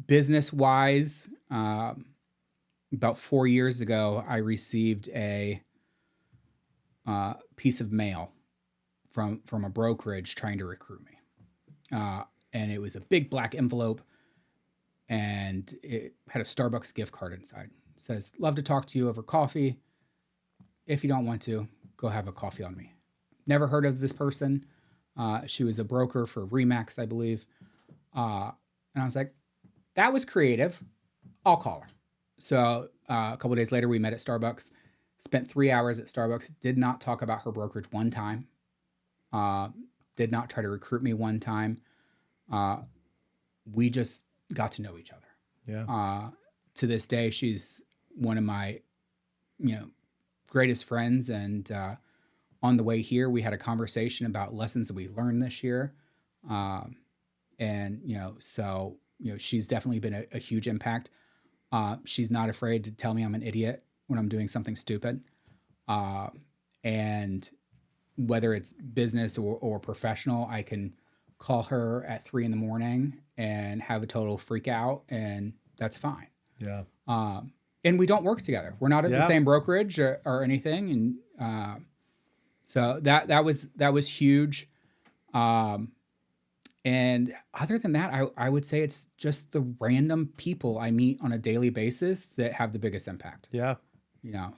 Business wise, about 4 years ago, I received a piece of mail from a brokerage trying to recruit me. And it was a big black envelope, and it had a Starbucks gift card inside. It says, "Love to talk to you over coffee. If you don't want to, go have a coffee on me." Never heard of this person. She was a broker for Remax, I believe. And I was like, that was creative. I'll call her. So a couple of days later, we met at Starbucks, spent 3 hours at Starbucks, did not talk about her brokerage one time, did not try to recruit me one time. We just got to know each other. Yeah. To this day, she's one of my, greatest friends. And on the way here, we had a conversation about lessons that we learned this year. She's definitely been a huge impact. She's not afraid to tell me I'm an idiot when I'm doing something stupid. And whether it's business or professional, I can call her at 3 a.m. and have a total freak out, and that's fine. Yeah. And we don't work together. We're not at the same brokerage or anything. And so that was huge. And other than that, I would say it's just the random people I meet on a daily basis that have the biggest impact. Yeah.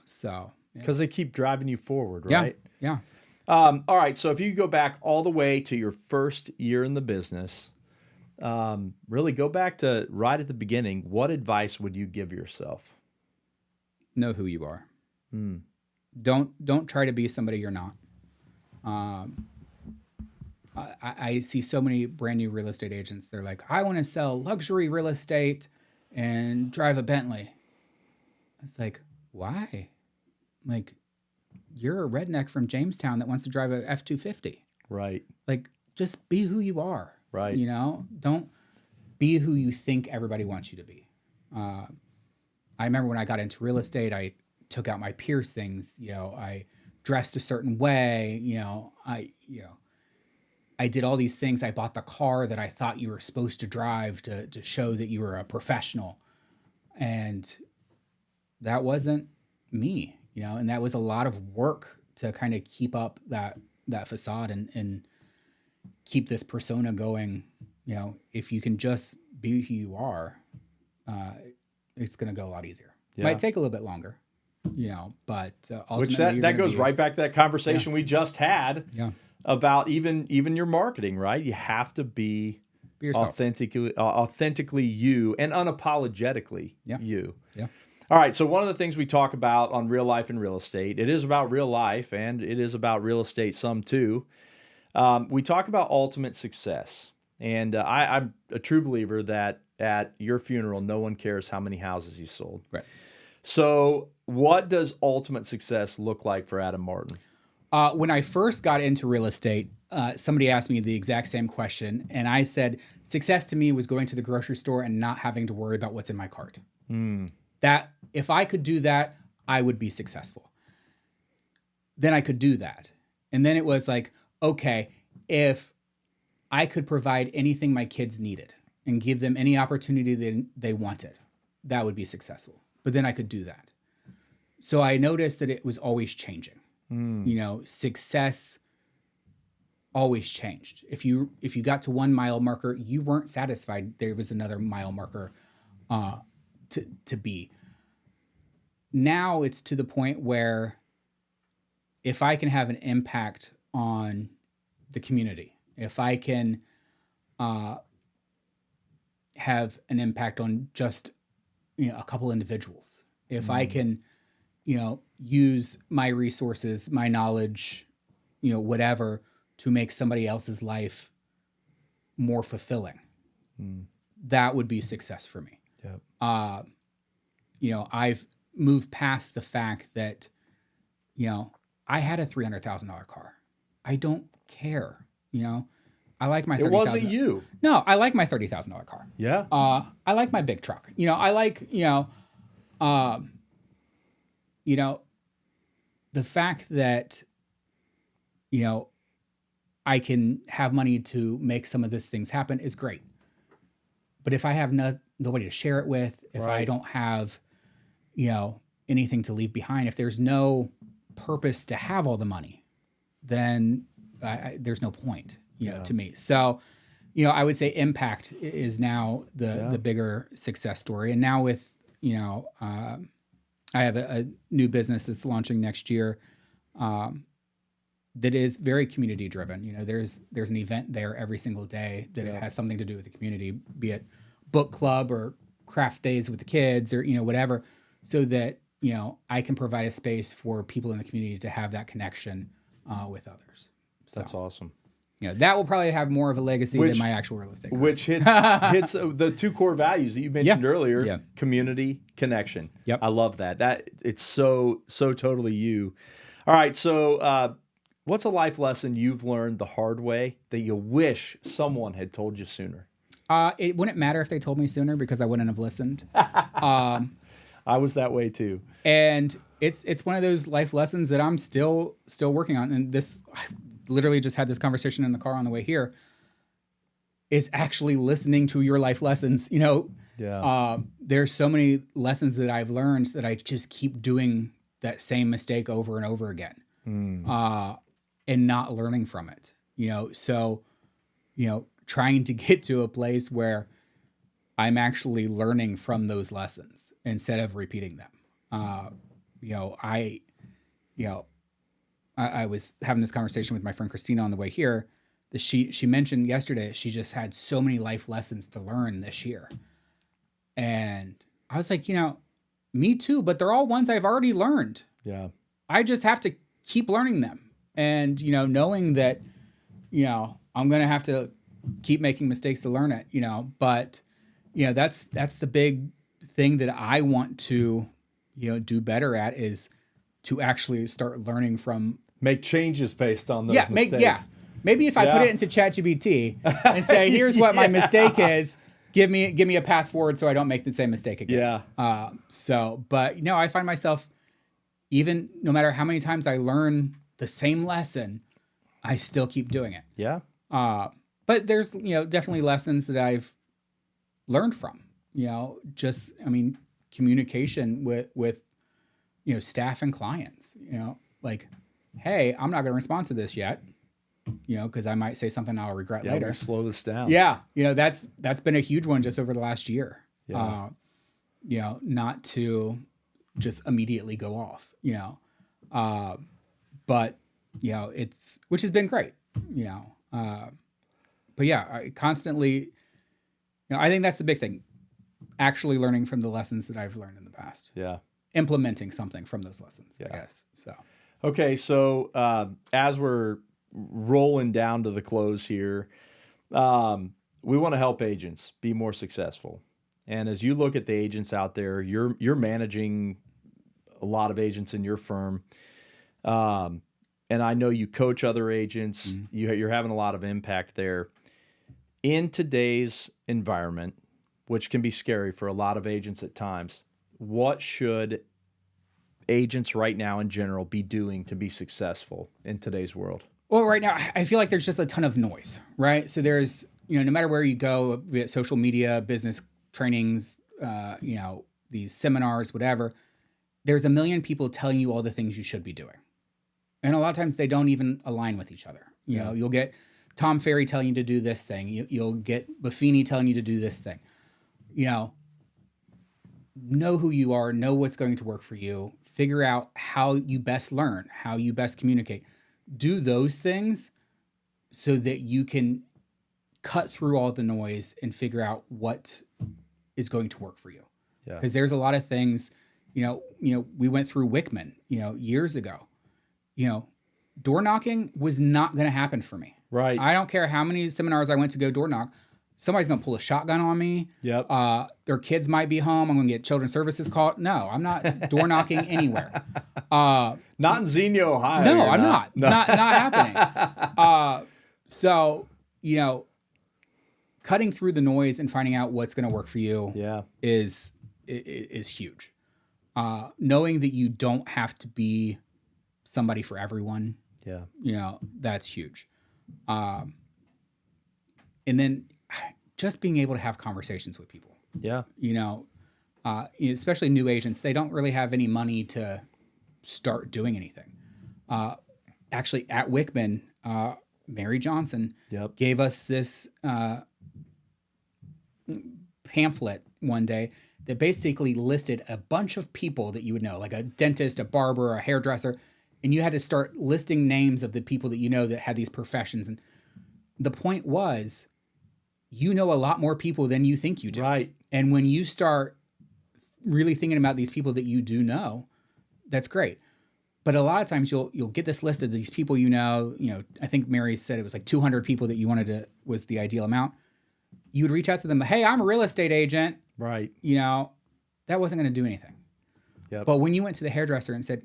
So. Because they keep driving you forward, right? Yeah. All right. So if you go back all the way to your first year in the business, really go back to right at the beginning, what advice would you give yourself? Know who you are. Don't try to be somebody you're not. I see so many brand new real estate agents. They're like, I want to sell luxury real estate and drive a Bentley. It's like, why? Like, you're a redneck from Jamestown that wants to drive a F-250. Right. Like, just be who you are. Right. Don't be who you think everybody wants you to be. I remember when I got into real estate, I took out my piercings, I dressed a certain way, I did all these things. I bought the car that I thought you were supposed to drive to show that you were a professional. And that wasn't me, and that was a lot of work to kind of keep up that facade and keep this persona going. If you can just be who you are, it's going to go a lot easier. Yeah. Might take a little bit longer, but ultimately Which that goes right back to that conversation we just had about even your marketing, right? You have to be authentically you and unapologetically you. Yeah. All right. So one of the things we talk about on Real Life and Real Estate, it is about real life and it is about real estate some too. We talk about ultimate success. And I'm a true believer that at your funeral, no one cares how many houses you sold. Right. So what does ultimate success look like for Adam Martin? When I first got into real estate, somebody asked me the exact same question. And I said, success to me was going to the grocery store and not having to worry about what's in my cart. That if I could do that, I would be successful. Then I could do that. And then it was like, okay, if I could provide anything my kids needed and give them any opportunity they wanted, that would be successful. But then I could do that. So I noticed that it was always changing. Success always changed. If you got to 1 mile marker, you weren't satisfied. There was another mile marker to be. Now it's to the point where if I can have an impact on the community, if I can have an impact on just a couple individuals, if I can use my resources, my knowledge, whatever, to make somebody else's life more fulfilling, that would be success for me. Yep. I've moved past the fact that I had a $300,000 car. I don't care. I like my $30,000. It wasn't you. No, I like my $30,000 car. Yeah. I like my big truck. I like the fact that I can have money to make some of these things happen is great. But if I have nobody to share it with, if I don't have anything to leave behind, if there's no purpose to have all the money, then there's no point, to me. So, I would say impact is now the bigger success story. And now with, I have a new business that's launching next year that is very community driven. There's an event there every single day that it has something to do with the community, be it book club or craft days with the kids or, whatever, so that, I can provide a space for people in the community to have that connection with others. So, that's awesome. That will probably have more of a legacy than my actual real estate career. Which hits the two core values that you mentioned earlier: community, connection. Yep. I love that. That it's so totally you. All right, so what's a life lesson you've learned the hard way that you wish someone had told you sooner? It wouldn't matter if they told me sooner because I wouldn't have listened. I was that way too. And it's one of those life lessons that I'm still working on. And I literally just had this conversation in the car on the way here, is actually listening to your life lessons. There's so many lessons that I've learned that I just keep doing that same mistake over and over again, and not learning from it. So trying to get to a place where I'm actually learning from those lessons instead of repeating them. I was having this conversation with my friend Christina on the way here. That she mentioned yesterday she just had so many life lessons to learn this year, and I was like, me too. But they're all ones I've already learned. Yeah, I just have to keep learning them, and knowing that I'm gonna have to keep making mistakes to learn it. But that's the big thing that I want to do better at, is to actually start learning from. Make changes based on those mistakes. Maybe if I put it into ChatGPT and say, here's what my mistake is, give me a path forward so I don't make the same mistake again. Yeah. But I find myself, even no matter how many times I learn the same lesson, I still keep doing it. Yeah. But there's, definitely lessons that I've learned from, communication with staff and clients, like, hey, I'm not going to respond to this yet, because I might say something I'll regret later. We'll slow this down. Yeah. That's been a huge one just over the last year. Yeah. Not to just immediately go off, but which has been great, but yeah, I constantly, I think that's the big thing, actually learning from the lessons that I've learned in the past. Yeah. Implementing something from those lessons, Yeah. I guess. So, okay. So, as we're rolling down to the close here, we want to help agents be more successful. And as you look at the agents out there, you're managing a lot of agents in your firm. And I know you coach other agents. Mm-hmm. You're having a lot of impact there. In today's environment, which can be scary for a lot of agents at times, what should agents right now in general be doing to be successful in today's world? Well, right now, I feel like there's just a ton of noise, right? So there's, no matter where you go, be it social media, business trainings, these seminars, whatever, there's a million people telling you all the things you should be doing. And a lot of times they don't even align with each other. You'll get Tom Ferry telling you to do this thing. You'll get Buffini telling you to do this thing. Know who you are, know what's going to work for you, figure out how you best learn, how you best communicate. Do those things so that you can cut through all the noise and figure out what is going to work for you. Yeah. Because there's a lot of things, we went through Wickman, years ago. Door knocking was not going to happen for me. Right. I don't care how many seminars I went to go door knock. Somebody's going to pull a shotgun on me. Yep. Their kids might be home. I'm going to get children's services called. No, I'm not door knocking anywhere. Not in Xenia, Ohio. No, I'm not. No. Not happening. So, cutting through the noise and finding out what's going to work for you is huge. Knowing that you don't have to be somebody for everyone. Yeah. That's huge. And then just being able to have conversations with people. Yeah. Especially new agents, they don't really have any money to start doing anything. Actually, at Wickman, Mary Johnson gave us this pamphlet one day that basically listed a bunch of people that you would know, like a dentist, a barber, a hairdresser, and you had to start listing names of the people that that had these professions. And the point was, a lot more people than you think you do. Right. And when you start really thinking about these people that you do know, that's great. But a lot of times you'll get this list of these people I think Mary said it was like 200 people that was the ideal amount. You would reach out to them, hey, I'm a real estate agent. Right. That wasn't going to do anything. Yep. But when you went to the hairdresser and said,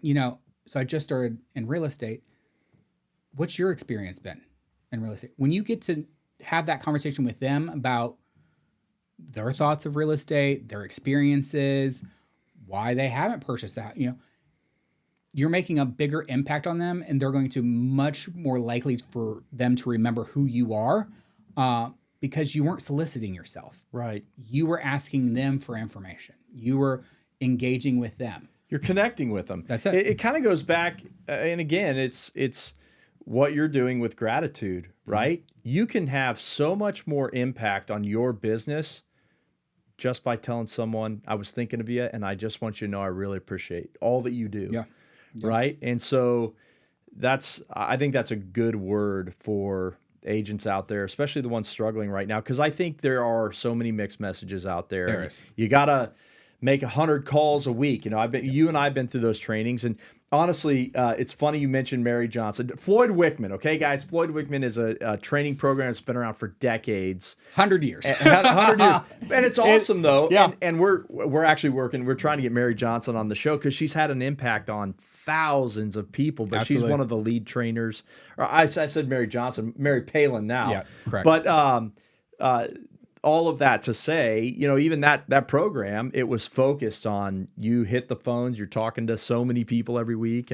so I just started in real estate, what's your experience been in real estate? When you get to have that conversation with them about their thoughts of real estate, their experiences, why they haven't purchased that, you're making a bigger impact on them, and they're going to much more likely for them to remember who you are, because you weren't soliciting yourself. Right. You were asking them for information. You were engaging with them. You're connecting with them. That's it. It kind of goes back, and again, it's what you're doing with gratitude, right? Mm-hmm. You can have so much more impact on your business just by telling someone, I was thinking of you, and I just want you to know I really appreciate all that you do. Yeah. Right? And so I think that's a good word for agents out there, especially the ones struggling right now, because I think there are so many mixed messages out there. There is. You got to make 100 calls a week. You and I have been through those trainings, and honestly, it's funny you mentioned Mary Johnson. Floyd Wickman, okay, guys? Floyd Wickman is a training program that's been around for decades. 100 years. 100 years. And it's awesome, though. Yeah. And we're actually we're trying to get Mary Johnson on the show because she's had an impact on thousands of people, but Absolutely. She's one of the lead trainers. Or I said Mary Johnson, Mary Palin now. Yeah, correct. But all of that to say, even that program, it was focused on you hit the phones, you're talking to so many people every week.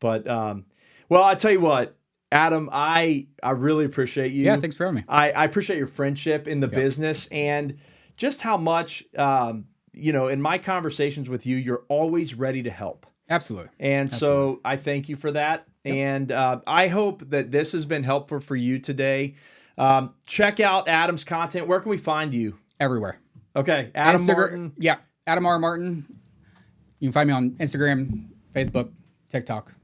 But well, I tell you what, Adam, I really appreciate you. Yeah, thanks for having me. I appreciate your friendship in the business and just how much, in my conversations with you, you're always ready to help. Absolutely. And so I thank you for that. Yep. And I hope that this has been helpful for you today. Check out Adam's content. Where can we find you? Everywhere. Okay. Adam Martin. Yeah. Adam R. Martin. You can find me on Instagram, Facebook, TikTok.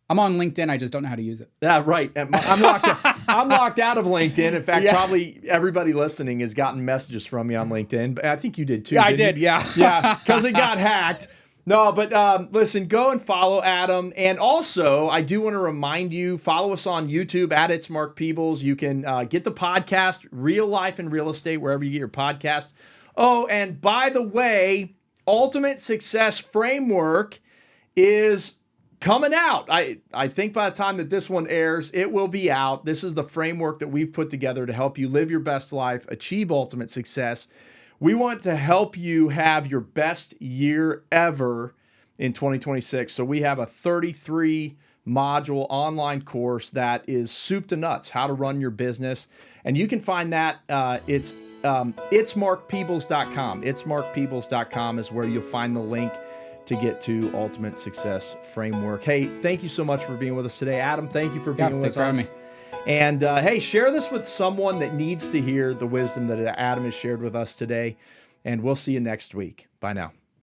I'm on LinkedIn. I just don't know how to use it. Yeah, right. I'm locked out of LinkedIn. In fact, probably everybody listening has gotten messages from me on LinkedIn. But I think you did too. Yeah, I did. Yeah. Yeah, because it got hacked. No, but listen, go and follow Adam. And also, I do want to remind you, follow us on YouTube at It's Mark Peebles. You can get the podcast, Real Life and Real Estate, wherever you get your podcast. Oh, and by the way, Ultimate Success Framework is coming out. I think by the time that this one airs, it will be out. This is the framework that we've put together to help you live your best life, achieve ultimate success. We want to help you have your best year ever in 2026. So we have a 33 module online course that is soup to nuts, how to run your business. And you can find that, it's markpeebles.com. Markpeebles.com is where you'll find the link to get to Ultimate Success Framework. Hey, thank you so much for being with us today. Adam, thank you for being with us. Thanks for having me. And hey, share this with someone that needs to hear the wisdom that Adam has shared with us today. And we'll see you next week. Bye now.